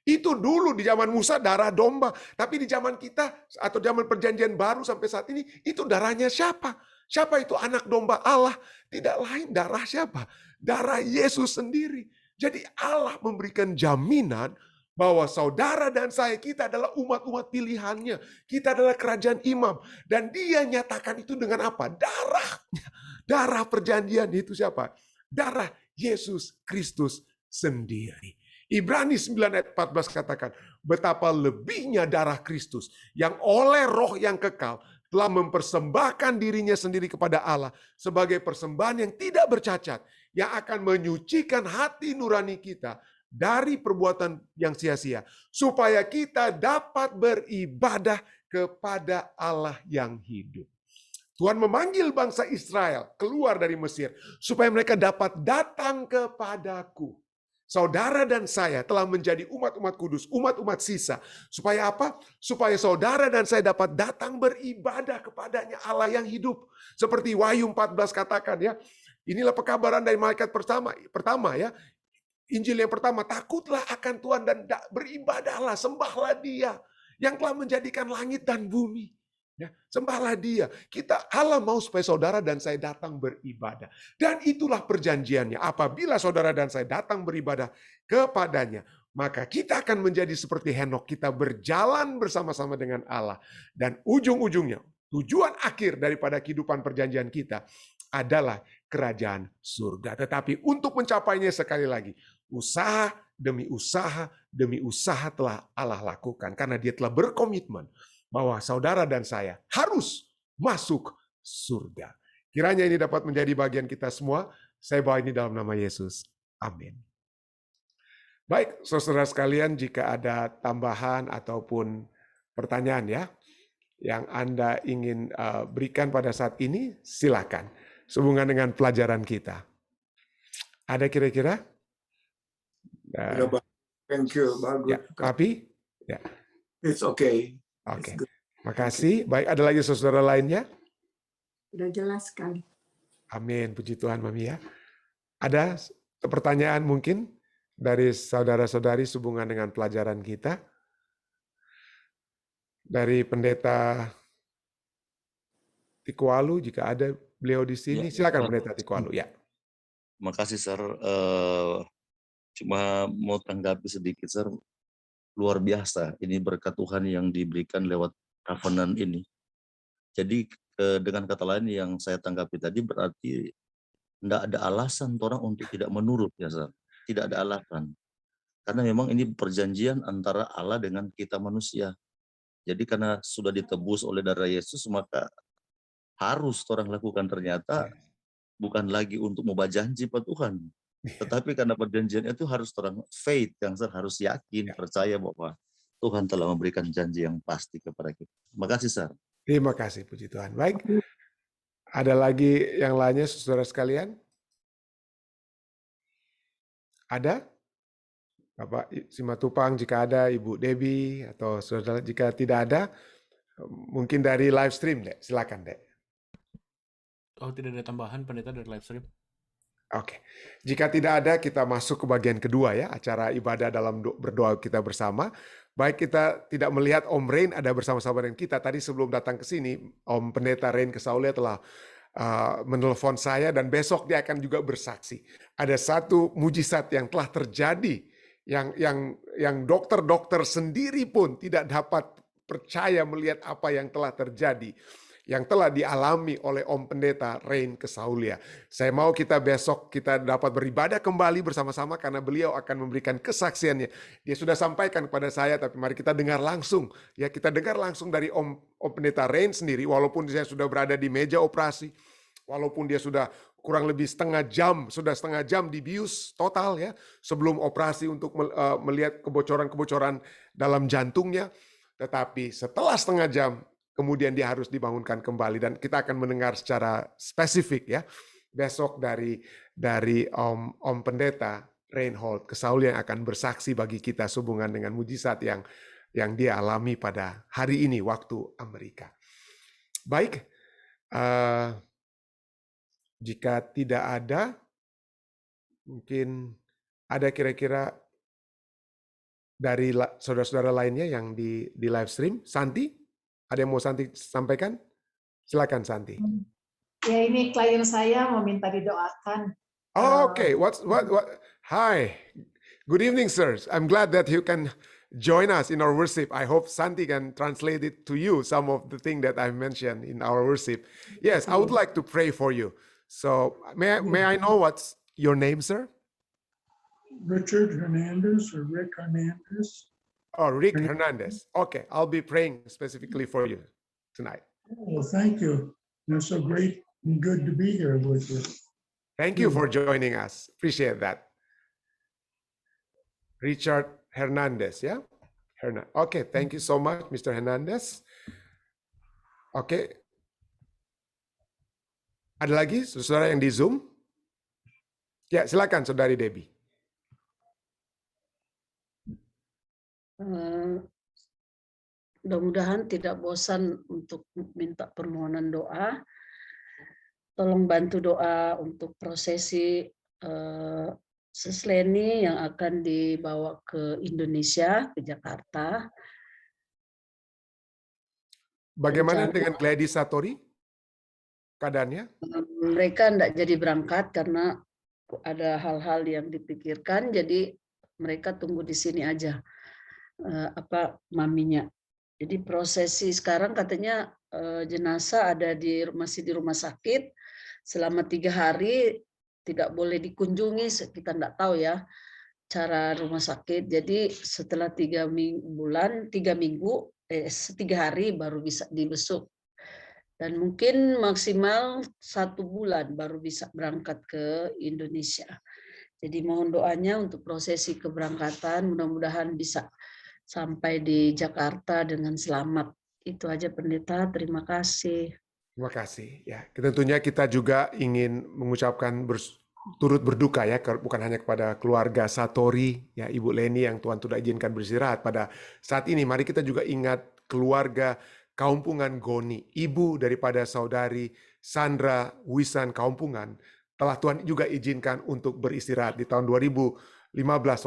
Itu dulu di zaman Musa darah domba, tapi di zaman kita atau zaman perjanjian baru sampai saat ini, itu darahnya siapa? Siapa itu anak domba Allah? Tidak lain darah siapa? Darah Yesus sendiri. Jadi Allah memberikan jaminan bahwa saudara dan saya, kita adalah umat-umat pilihannya. Kita adalah kerajaan imam. Dan dia nyatakan itu dengan apa? Darahnya. Darah perjanjian itu siapa? Darah Yesus Kristus sendiri. Ibrani 9 ayat 14 katakan, betapa lebihnya darah Kristus yang oleh roh yang kekal telah mempersembahkan dirinya sendiri kepada Allah sebagai persembahan yang tidak bercacat, yang akan menyucikan hati nurani kita dari perbuatan yang sia-sia, supaya kita dapat beribadah kepada Allah yang hidup. Tuhan memanggil bangsa Israel keluar dari Mesir, supaya mereka dapat datang kepadaku. Saudara dan saya telah menjadi umat-umat kudus, umat-umat sisa. Supaya apa? Supaya saudara dan saya dapat datang beribadah kepadanya Allah yang hidup. Seperti Wahyu 14 katakan ya. Inilah pekabaran dari malaikat pertama ya. Injil yang pertama, takutlah akan Tuhan dan beribadahlah, sembahlah Dia yang telah menjadikan langit dan bumi. Ya, sembahlah Dia. Allah mau supaya saudara dan saya datang beribadah. Dan itulah perjanjiannya. Apabila saudara dan saya datang beribadah kepadanya, maka kita akan menjadi seperti Henokh. Kita berjalan bersama-sama dengan Allah. Dan ujung-ujungnya, tujuan akhir daripada kehidupan perjanjian kita adalah kerajaan surga. Tetapi untuk mencapainya sekali lagi, usaha demi usaha telah Allah lakukan. Karena Dia telah berkomitmen bahwa saudara dan saya harus masuk surga. Kiranya ini dapat menjadi bagian kita semua. Saya bawa ini dalam nama Yesus. Amin. Baik, saudara sekalian, jika ada tambahan ataupun pertanyaan ya, yang Anda ingin berikan pada saat ini, silakan. Sehubungan dengan pelajaran kita. Ada kira-kira?
Thank you, bagus.
Ya, Papi? Ya.
It's okay.
Oke, makasih. Baik, ada lagi saudara lainnya?
Sudah jelas sekali.
Amin, puji Tuhan Mami ya. Ada pertanyaan mungkin dari saudara-saudari sehubungan dengan pelajaran kita? Dari Pendeta Tikualu, jika ada beliau di sini, silakan Pendeta Tikualu ya.
Makasih, Sir. Cuma mau tanggapi sedikit, Sir. Luar biasa, ini berkat Tuhan yang diberikan lewat covenant ini. Jadi dengan kata lain yang saya tanggapi tadi berarti tidak ada alasan orang untuk tidak menurut ya, Sir. Tidak ada alasan. Karena memang ini perjanjian antara Allah dengan kita manusia. Jadi karena sudah ditebus oleh darah Yesus, maka harus orang lakukan, ternyata bukan lagi untuk membawa janji Pak Tuhan. Tetapi karena perjanjian itu harus orang faith, yang harus yakin, percaya bahwa Tuhan telah memberikan janji yang pasti kepada kita. Terima kasih, Sir.
Terima kasih, puji Tuhan. Baik, ada lagi yang lainnya, saudara sekalian? Ada? Bapak Simatupang jika ada, Ibu Debbie, atau saudara jika tidak ada, mungkin dari live stream, Dek. Silakan, Dek.
Oh, tidak ada tambahan, Pendeta, dari live stream?
Oke, jika tidak ada, kita masuk ke bagian kedua ya, acara ibadah dalam berdoa kita bersama. Baik, kita tidak melihat Om Rain ada bersama-sama dengan kita. Tadi sebelum datang ke sini, Om Pendeta Rain Kesaulia telah menelpon saya dan besok dia akan juga bersaksi. Ada satu mujizat yang telah terjadi, yang dokter-dokter sendiri pun tidak dapat percaya melihat apa yang telah terjadi, yang telah dialami oleh Om Pendeta Rain Kesaulia. Saya mau kita besok kita dapat beribadah kembali bersama-sama karena beliau akan memberikan kesaksiannya. Dia sudah sampaikan kepada saya, tapi mari kita dengar langsung. Ya, kita dengar langsung dari Om Pendeta Rain sendiri, walaupun dia sudah berada di meja operasi, walaupun dia sudah kurang lebih setengah jam dibius total ya, sebelum operasi untuk melihat kebocoran-kebocoran dalam jantungnya. Tetapi setelah setengah jam, kemudian dia harus dibangunkan kembali, dan kita akan mendengar secara spesifik ya besok dari Om Pendeta Reinhold Kesaulia yang akan bersaksi bagi kita sehubungan dengan mujizat yang dia alami pada hari ini waktu Amerika. Baik, jika tidak ada, mungkin ada kira-kira dari saudara-saudara lainnya yang di live stream. Santi? Ada yang mau Santi sampaikan? Silakan Santi.
Ya ini klien saya mau minta didoakan.
Oh, okay. What? Hi. Good evening, sirs. I'm glad that you can join us in our worship. I hope Santi can translate it to you, some of the things that I mentioned in our worship. Yes, I would like to pray for you. So may I know what's your name, sir?
Richard Hernandez or Rick Hernandez.
Oh, Rick Hernandez. Okay, I'll be praying specifically for you tonight.
Well, thank you. It's so great and good to be here with you.
Thank you for joining us. Appreciate that. Richard Hernandez, yeah? Okay, thank you so much, Mr. Hernandez. Oke. Ada lagi saudara yang di Zoom? Ya, silakan Saudari Debbie.
Mudah-mudahan tidak bosan untuk minta permohonan doa. Tolong bantu doa untuk prosesi Sesleni yang akan dibawa ke Indonesia, ke Jakarta.
Bagaimana dengan Gladys Satori? Keadaannya?
Mereka tidak jadi berangkat karena ada hal-hal yang dipikirkan, jadi mereka tunggu di sini aja, maminya. Jadi prosesi sekarang katanya jenazah ada masih di rumah sakit selama 3 hari, tidak boleh dikunjungi, kita tidak tahu ya cara rumah sakit. Jadi setelah 3 hari baru bisa dibesuk. Dan mungkin maksimal 1 bulan baru bisa berangkat ke Indonesia. Jadi mohon doanya untuk prosesi keberangkatan, mudah-mudahan bisa sampai di Jakarta dengan selamat. Itu aja Pendeta, terima kasih.
Terima kasih. Ya, tentunya kita juga ingin mengucapkan turut berduka ya, bukan hanya kepada keluarga Satori, ya Ibu Leni yang Tuhan sudah izinkan beristirahat pada saat ini. Mari kita juga ingat keluarga Kaumpungan Goni, ibu daripada saudari Sandra Wisan Kaumpungan, telah Tuhan juga izinkan untuk beristirahat di tahun 2015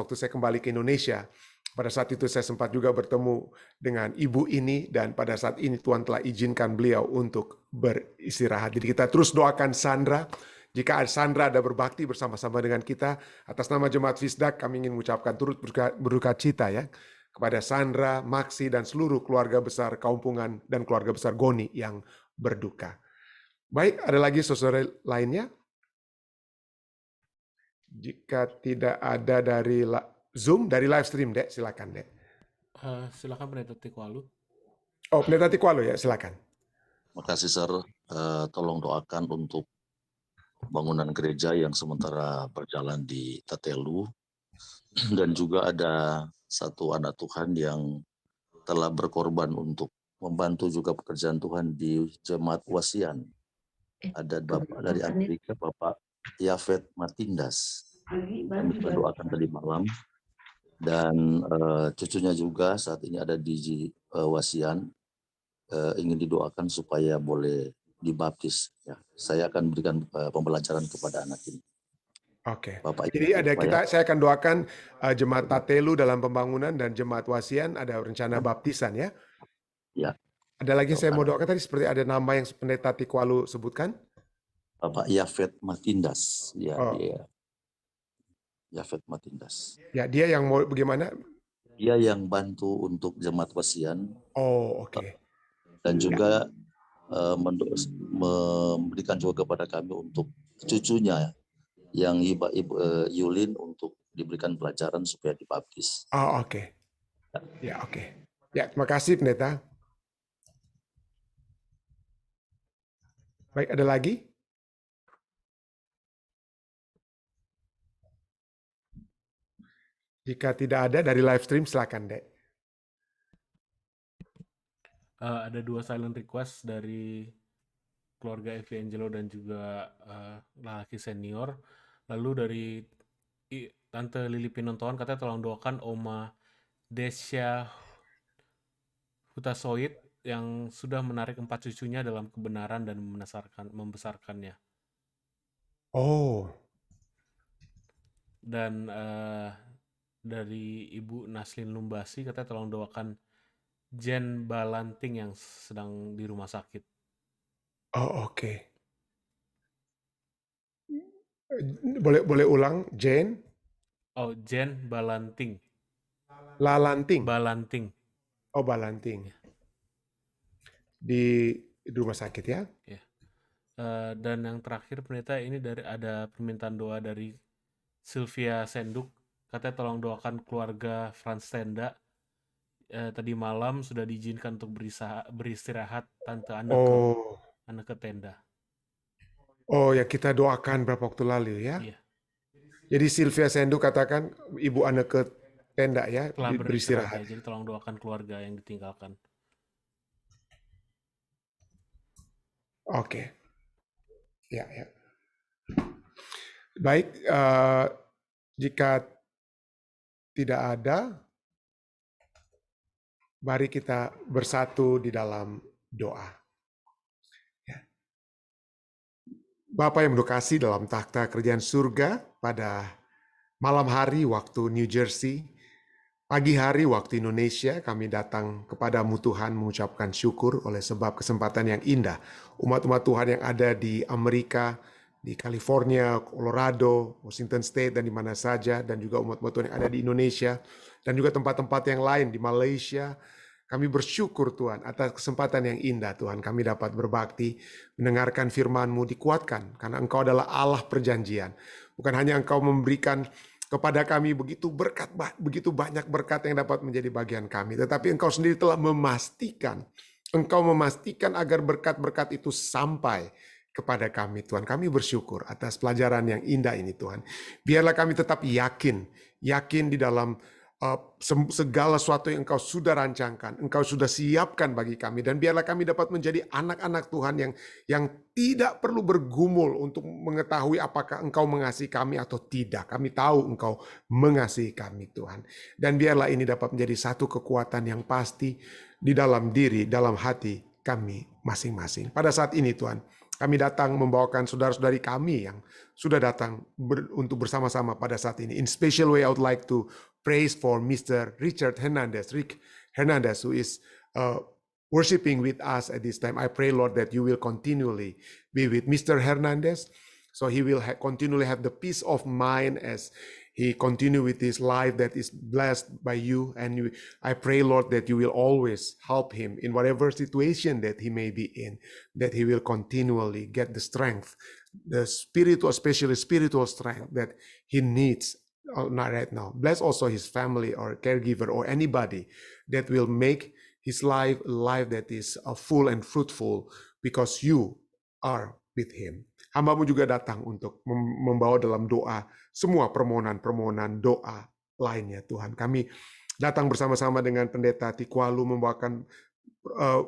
waktu saya kembali ke Indonesia. Pada saat itu saya sempat juga bertemu dengan ibu ini, dan pada saat ini Tuhan telah izinkan beliau untuk beristirahat. Jadi kita terus doakan Sandra. Jika Sandra ada berbakti bersama-sama dengan kita, atas nama Jemaat Fisdak kami ingin mengucapkan turut berduka cita ya kepada Sandra, Maksi, dan seluruh keluarga besar Kaumpungan dan keluarga besar Goni yang berduka. Baik, ada lagi saudara lainnya? Jika tidak ada dari Zoom, dari live stream, Dek, silakan, Dek.
Silakan Pendeta Tikwalu.
Oh, Pendeta Tikwalu ya, silakan.
Makasih, Sir. Tolong doakan untuk bangunan gereja yang sementara berjalan di Tatelu. Dan juga ada satu anak Tuhan yang telah berkorban untuk membantu juga pekerjaan Tuhan di Jemaat Wasian. Ada Bapak dari Amerika, Bapak Yafet Matindas. Kami doakan tadi malam. Dan cucunya juga saat ini ada di Wasian, ingin didoakan supaya boleh dibaptis. Ya, saya akan berikan pembelajaran kepada anak ini.
Oke.
Bapak,
jadi saya akan doakan Jemaat Tatelu dalam pembangunan dan Jemaat Wasian ada rencana baptisan ya.
Ya.
Ada lagi saya mau doakan tadi seperti ada nama yang Pendeta Tikwalu sebutkan.
Bapak Yafet Matindas. Ya,
Oh.
dia. Yafet Matindas.
Ya, dia yang mau bagaimana?
Dia yang bantu untuk Jemaat Wasian.
Oh, oke.
Dan juga memberikan juga kepada kami untuk cucunya yang Ibu Yulin untuk diberikan pelajaran supaya dibaptis.
Oh, oke. Ya, oke. Ya, terima kasih Pendeta. Baik, ada lagi? Jika tidak ada dari live stream, silakan, Dek.
Ada 2 silent request dari keluarga Evi Angelo dan juga lelaki senior. Lalu dari Tante Lili Pinontohan katanya tolong doakan Oma Desya Hutasoid yang sudah menarik 4 cucunya dalam kebenaran dan membesarkannya.
Oh.
Dan dari Ibu Naslin Lumbasi katanya tolong doakan Jen Balanting yang sedang di rumah sakit.
Oh, oke. Boleh ulang, Jane
Oh, Jen Balanting.
Lalanting.
Balanting.
Oh, Balanting.
Ya.
Di rumah sakit ya.
Ya. Dan yang terakhir pendeta, ini ada permintaan doa dari Sylvia Senduk. Katanya tolong doakan keluarga Franz Tenda. Tadi malam sudah diizinkan untuk beristirahat Tante Anneke ke tenda.
Oh ya, kita doakan berapa waktu lalu ya.
Iya.
Jadi Sylvia Sendu katakan Ibu Anneke tenda ya,
Telah beristirahat.
beristirahat.
Ya, jadi tolong doakan keluarga yang ditinggalkan.
Oke. Ya. Baik, jika tidak ada, mari kita bersatu di dalam doa. Ya. Bapa yang berkasih dalam takhta kerajaan surga, pada malam hari waktu New Jersey, pagi hari waktu Indonesia, kami datang kepadamu Tuhan mengucapkan syukur oleh sebab kesempatan yang indah. Umat-umat Tuhan yang ada di Amerika, di California, Colorado, Washington State, dan di mana saja, dan juga umat-umat Tuhan yang ada di Indonesia, dan juga tempat-tempat yang lain di Malaysia. Kami bersyukur Tuhan atas kesempatan yang indah Tuhan. Kami dapat berbakti, mendengarkan firman-Mu, dikuatkan. Karena Engkau adalah Allah perjanjian. Bukan hanya Engkau memberikan kepada kami begitu banyak berkat yang dapat menjadi bagian kami. Tetapi Engkau sendiri telah memastikan. Engkau memastikan agar berkat-berkat itu sampai kepada kami Tuhan. Kami bersyukur atas pelajaran yang indah ini Tuhan. Biarlah kami tetap yakin di dalam segala sesuatu yang Engkau sudah rancangkan, Engkau sudah siapkan bagi kami, dan biarlah kami dapat menjadi anak-anak Tuhan yang tidak perlu bergumul untuk mengetahui apakah Engkau mengasihi kami atau tidak. Kami tahu Engkau mengasihi kami Tuhan, dan biarlah ini dapat menjadi satu kekuatan yang pasti di dalam diri, dalam hati kami masing-masing. Pada saat ini Tuhan, kami datang membawakan saudara-saudari kami yang sudah datang untuk bersama-sama pada saat ini. In special way, I would like to praise for Mr. Rick Hernandez, who is worshiping with us at this time. I pray, Lord, that you will continually be with Mr. Hernandez, so he will continually have the peace of mind as he continue with his life that is blessed by you. And I pray, Lord, that you will always help him in whatever situation that he may be in, that he will continually get the strength, the spiritual, especially spiritual strength that he needs not right now. Bless also his family or caregiver or anybody that will make his life a life that is full and fruitful because you are with him. Hamba-Mu juga datang untuk membawa dalam doa semua permohonan-permohonan doa lainnya Tuhan. Kami datang bersama-sama dengan Pendeta Tikwalu membawakan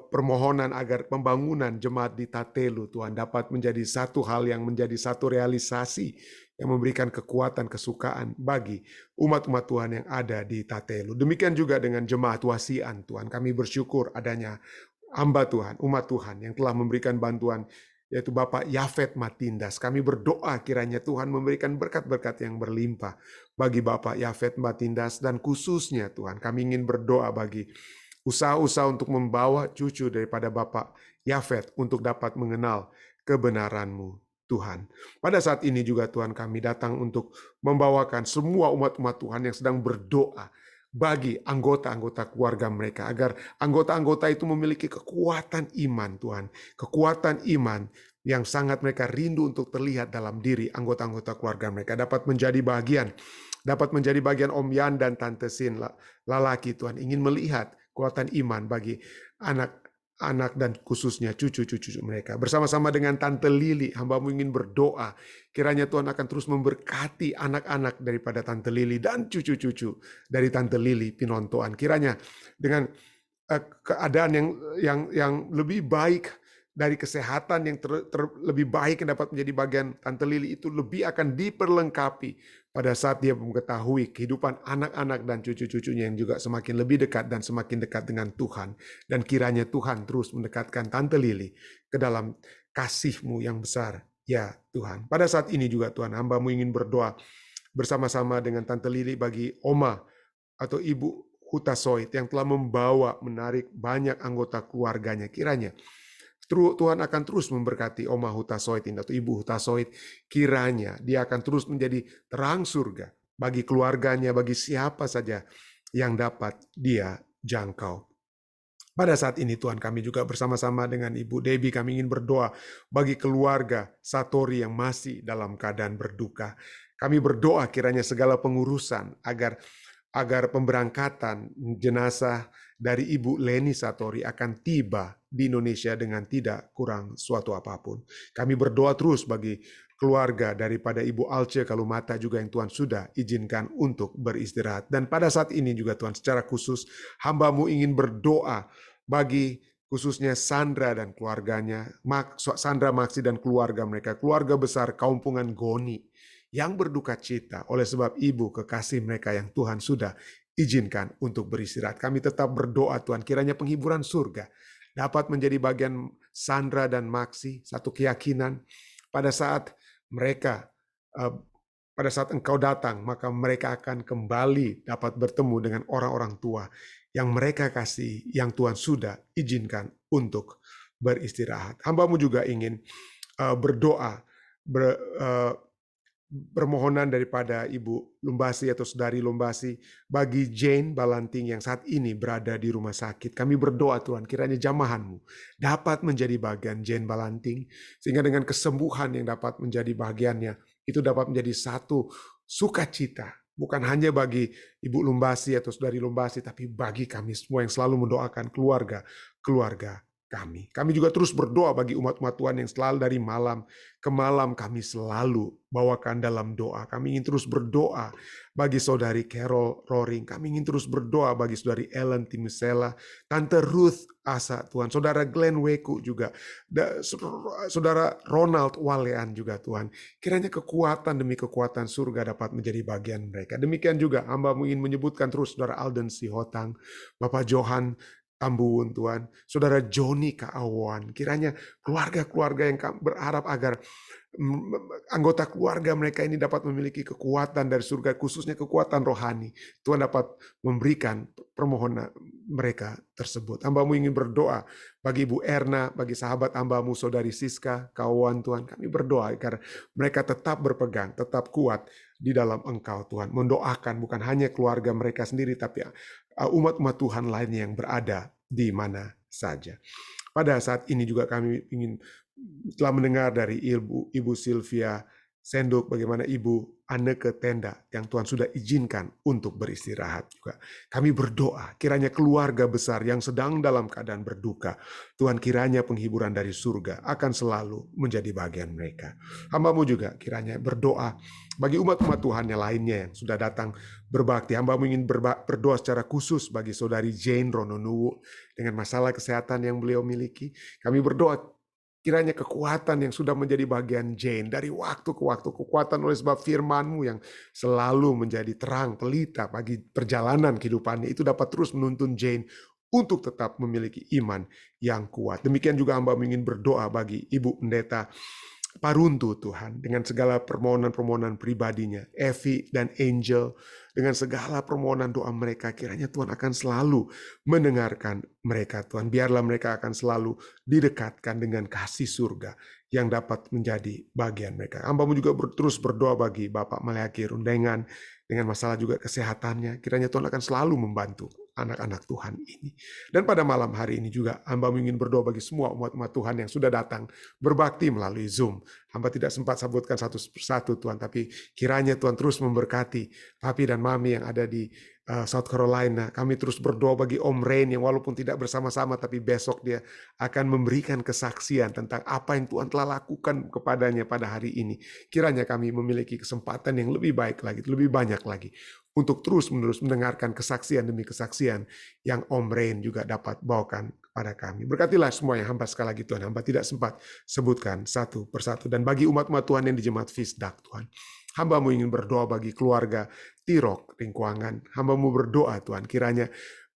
permohonan agar pembangunan jemaat di Tatelu Tuhan dapat menjadi satu hal yang menjadi satu realisasi yang memberikan kekuatan, kesukaan bagi umat-umat Tuhan yang ada di Tatelu. Demikian juga dengan jemaat Wasian Tuhan. Kami bersyukur adanya hamba Tuhan, umat Tuhan yang telah memberikan bantuan, yaitu Bapak Yafet Matindas. Kami berdoa kiranya Tuhan memberikan berkat-berkat yang berlimpah bagi Bapak Yafet Matindas, dan khususnya Tuhan kami ingin berdoa bagi usaha-usaha untuk membawa cucu daripada Bapak Yafet untuk dapat mengenal kebenaran-Mu Tuhan. Pada saat ini juga Tuhan kami datang untuk membawakan semua umat-umat Tuhan yang sedang berdoa bagi anggota-anggota keluarga mereka, agar anggota-anggota itu memiliki kekuatan iman Tuhan, kekuatan iman yang sangat mereka rindu untuk terlihat dalam diri anggota-anggota keluarga mereka, dapat menjadi bagian Om Yan dan Tante Sin lalaki Tuhan, ingin melihat kekuatan iman bagi anak dan khususnya cucu-cucu mereka. Bersama-sama dengan Tante Lili, hamba-Mu ingin berdoa kiranya Tuhan akan terus memberkati anak-anak daripada Tante Lili dan cucu-cucu dari Tante Lili Pinontoan. Kiranya dengan keadaan yang lebih baik, dari kesehatan yang lebih baik yang dapat menjadi bagian Tante Lili itu lebih akan diperlengkapi pada saat dia mengetahui kehidupan anak-anak dan cucu-cucunya yang juga semakin lebih dekat dan semakin dekat dengan Tuhan. Dan kiranya Tuhan terus mendekatkan Tante Lili ke dalam kasih-Mu yang besar, ya Tuhan. Pada saat ini juga Tuhan, hamba-Mu ingin berdoa bersama-sama dengan Tante Lili bagi Oma atau Ibu Hutasoit yang telah menarik banyak anggota keluarganya. Kiranya Tuhan akan terus memberkati Oma Hutasoit ini atau Ibu Hutasoit. Kiranya dia akan terus menjadi terang surga bagi keluarganya, bagi siapa saja yang dapat dia jangkau. Pada saat ini Tuhan, kami juga bersama-sama dengan Ibu Debbie, kami ingin berdoa bagi keluarga Satori yang masih dalam keadaan berduka. Kami berdoa kiranya segala pengurusan agar pemberangkatan jenazah dari Ibu Leni Satori akan tiba di Indonesia dengan tidak kurang suatu apapun. Kami berdoa terus bagi keluarga daripada Ibu Alce Kalumata juga yang Tuhan sudah izinkan untuk beristirahat. Dan pada saat ini juga Tuhan, secara khusus hamba-Mu ingin berdoa bagi khususnya Sandra dan keluarganya, Sandra Maksi dan keluarga mereka, keluarga besar Kaumpungan Goni, yang berduka cita oleh sebab ibu kekasih mereka yang Tuhan sudah izinkan untuk beristirahat. Kami tetap berdoa Tuhan, kiranya penghiburan surga dapat menjadi bagian Sandra dan Maksi, satu keyakinan pada saat mereka, pada saat Engkau datang, maka mereka akan kembali dapat bertemu dengan orang-orang tua yang mereka kasih, yang Tuhan sudah izinkan untuk beristirahat. Hamba-Mu juga ingin berdoa, permohonan daripada Ibu Lumbasi atau Saudari Lumbasi bagi Jane Balanting yang saat ini berada di rumah sakit. Kami berdoa Tuhan, kiranya jamahan-Mu dapat menjadi bagian Jane Balanting, sehingga dengan kesembuhan yang dapat menjadi bagiannya, itu dapat menjadi satu sukacita, bukan hanya bagi Ibu Lumbasi atau Saudari Lumbasi, tapi bagi kami semua yang selalu mendoakan keluarga kami. Kami juga terus berdoa bagi umat-umat Tuhan yang selalu dari malam ke malam kami selalu bawakan dalam doa. Kami ingin terus berdoa bagi Saudari Carol Roring. Kami ingin terus berdoa bagi Saudari Ellen Timusela, Tante Ruth Asa Tuhan, Saudara Glenn Weku juga, Saudara Ronald Walean juga Tuhan. Kiranya kekuatan demi kekuatan surga dapat menjadi bagian mereka. Demikian juga hamba-Mu ingin menyebutkan terus Saudara Alden Sihotang, Bapak Johan Tambuun Tuhan, Saudara Joni Kaawan, kiranya keluarga-keluarga yang berharap agar anggota keluarga mereka ini dapat memiliki kekuatan dari surga, khususnya kekuatan rohani. Tuhan dapat memberikan permohonan mereka tersebut. Hamba-Mu ingin berdoa bagi Ibu Erna, bagi sahabat hamba-Mu Saudari Siska, kawan Tuhan. Kami berdoa agar mereka tetap berpegang, tetap kuat di dalam Engkau Tuhan. Mendoakan bukan hanya keluarga mereka sendiri, tapi umat-umat Tuhan lainnya yang berada di mana saja. Pada saat ini juga kami telah mendengar dari Ibu Sylvia Senduk bagaimana Ibu Anneke Tenda yang Tuhan sudah izinkan untuk beristirahat juga. Kami berdoa kiranya keluarga besar yang sedang dalam keadaan berduka, Tuhan kiranya penghiburan dari surga akan selalu menjadi bagian mereka. Hamba-Mu juga kiranya berdoa bagi umat-umat Tuhan yang lainnya yang sudah datang berbakti. Hamba-Mu ingin berdoa secara khusus bagi Saudari Jane Rononuwu dengan masalah kesehatan yang beliau miliki. Kami berdoa kiranya kekuatan yang sudah menjadi bagian Jane dari waktu ke waktu, kekuatan oleh sebab firman-Mu yang selalu menjadi terang pelita bagi perjalanan kehidupannya, itu dapat terus menuntun Jane untuk tetap memiliki iman yang kuat. Demikian juga hamba ingin berdoa bagi Ibu Pendeta Paruntu Tuhan, dengan segala permohonan-permohonan pribadinya, Evi dan Angel, dengan segala permohonan doa mereka, kiranya Tuhan akan selalu mendengarkan mereka Tuhan. Biarlah mereka akan selalu didekatkan dengan kasih surga yang dapat menjadi bagian mereka. Hamba-Mu juga terus berdoa bagi Bapak Maleaki Rundengan dengan masalah juga kesehatannya. Kiranya Tuhan akan selalu membantu anak-anak Tuhan ini. Dan pada malam hari ini juga hamba ingin berdoa bagi semua umat-umat Tuhan yang sudah datang berbakti melalui Zoom. Hamba tidak sempat sebutkan satu persatu Tuhan, tapi kiranya Tuhan terus memberkati Papi dan Mami yang ada di South Carolina. Kami terus berdoa bagi Om Rain yang walaupun tidak bersama-sama, tapi besok dia akan memberikan kesaksian tentang apa yang Tuhan telah lakukan kepadanya pada hari ini. Kiranya kami memiliki kesempatan yang lebih baik lagi, lebih banyak lagi, untuk terus-menerus mendengarkan kesaksian demi kesaksian yang Om Rain juga dapat bawakan kepada kami. Berkatilah semua yang hamba sekali lagi Tuhan. Hamba tidak sempat sebutkan satu persatu. Dan bagi umat-umat Tuhan yang di Jemaat Fisdak Tuhan, hamba-Mu ingin berdoa bagi keluarga Tirok Lingkuangan. Hamba-Mu berdoa Tuhan, kiranya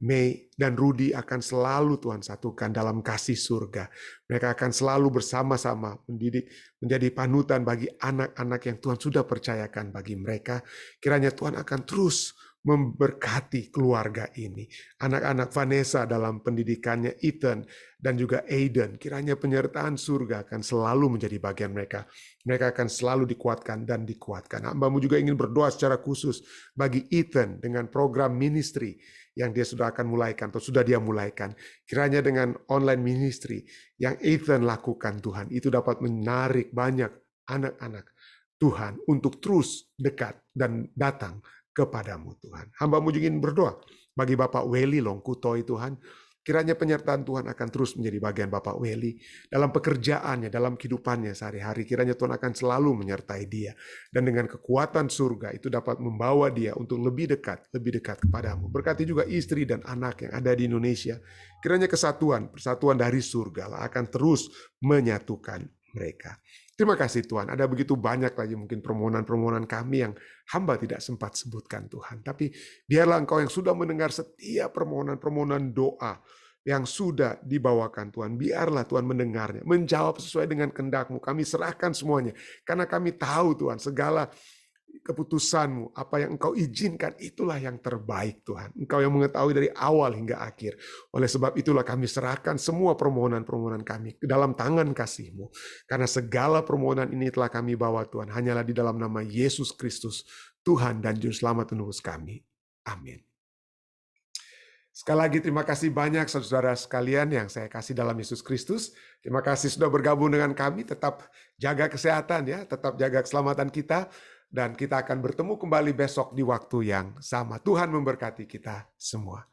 Mei dan Rudi akan selalu Tuhan satukan dalam kasih surga. Mereka akan selalu bersama-sama mendidik, menjadi panutan bagi anak-anak yang Tuhan sudah percayakan bagi mereka. Kiranya Tuhan akan terus memberkati keluarga ini. Anak-anak Vanessa dalam pendidikannya, Ethan dan juga Aiden, kiranya penyertaan surga akan selalu menjadi bagian mereka. Mereka akan selalu dikuatkan dan dikuatkan. Hamba-Mu juga ingin berdoa secara khusus bagi Ethan dengan program ministry yang dia sudah akan mulaikan atau sudah dia mulaikan. Kiranya dengan online ministry yang Ethan lakukan, Tuhan, itu dapat menarik banyak anak-anak Tuhan untuk terus dekat dan datang kepadamu, Tuhan. Hamba-Mu juga ingin berdoa bagi Bapak Weli Longkutoi, Tuhan. Kiranya penyertaan Tuhan akan terus menjadi bagian Bapak Weli dalam pekerjaannya, dalam kehidupannya sehari-hari. Kiranya Tuhan akan selalu menyertai dia. Dan dengan kekuatan surga itu dapat membawa dia untuk lebih dekat kepadamu. Berkati juga istri dan anak yang ada di Indonesia. Kiranya persatuan dari surga lah akan terus menyatukan mereka. Terima kasih Tuhan, ada begitu banyak lagi mungkin permohonan-permohonan kami yang hamba tidak sempat sebutkan Tuhan. Tapi biarlah Engkau yang sudah mendengar setiap permohonan-permohonan doa yang sudah dibawakan Tuhan. Biarlah Tuhan mendengarnya, menjawab sesuai dengan kehendak-Mu. Kami serahkan semuanya, karena kami tahu Tuhan segala keputusan-Mu, apa yang Engkau izinkan itulah yang terbaik Tuhan. Engkau yang mengetahui dari awal hingga akhir. Oleh sebab itulah kami serahkan semua permohonan-permohonan kami ke dalam tangan kasih-Mu. Karena segala permohonan ini telah kami bawa Tuhan, hanyalah di dalam nama Yesus Kristus, Tuhan dan Juru Selamat menebus kami. Amin. Sekali lagi terima kasih banyak saudara sekalian yang saya kasih dalam Yesus Kristus. Terima kasih sudah bergabung dengan kami. Tetap jaga kesehatan ya, tetap jaga keselamatan kita. Dan kita akan bertemu kembali besok di waktu yang sama. Tuhan memberkati kita semua.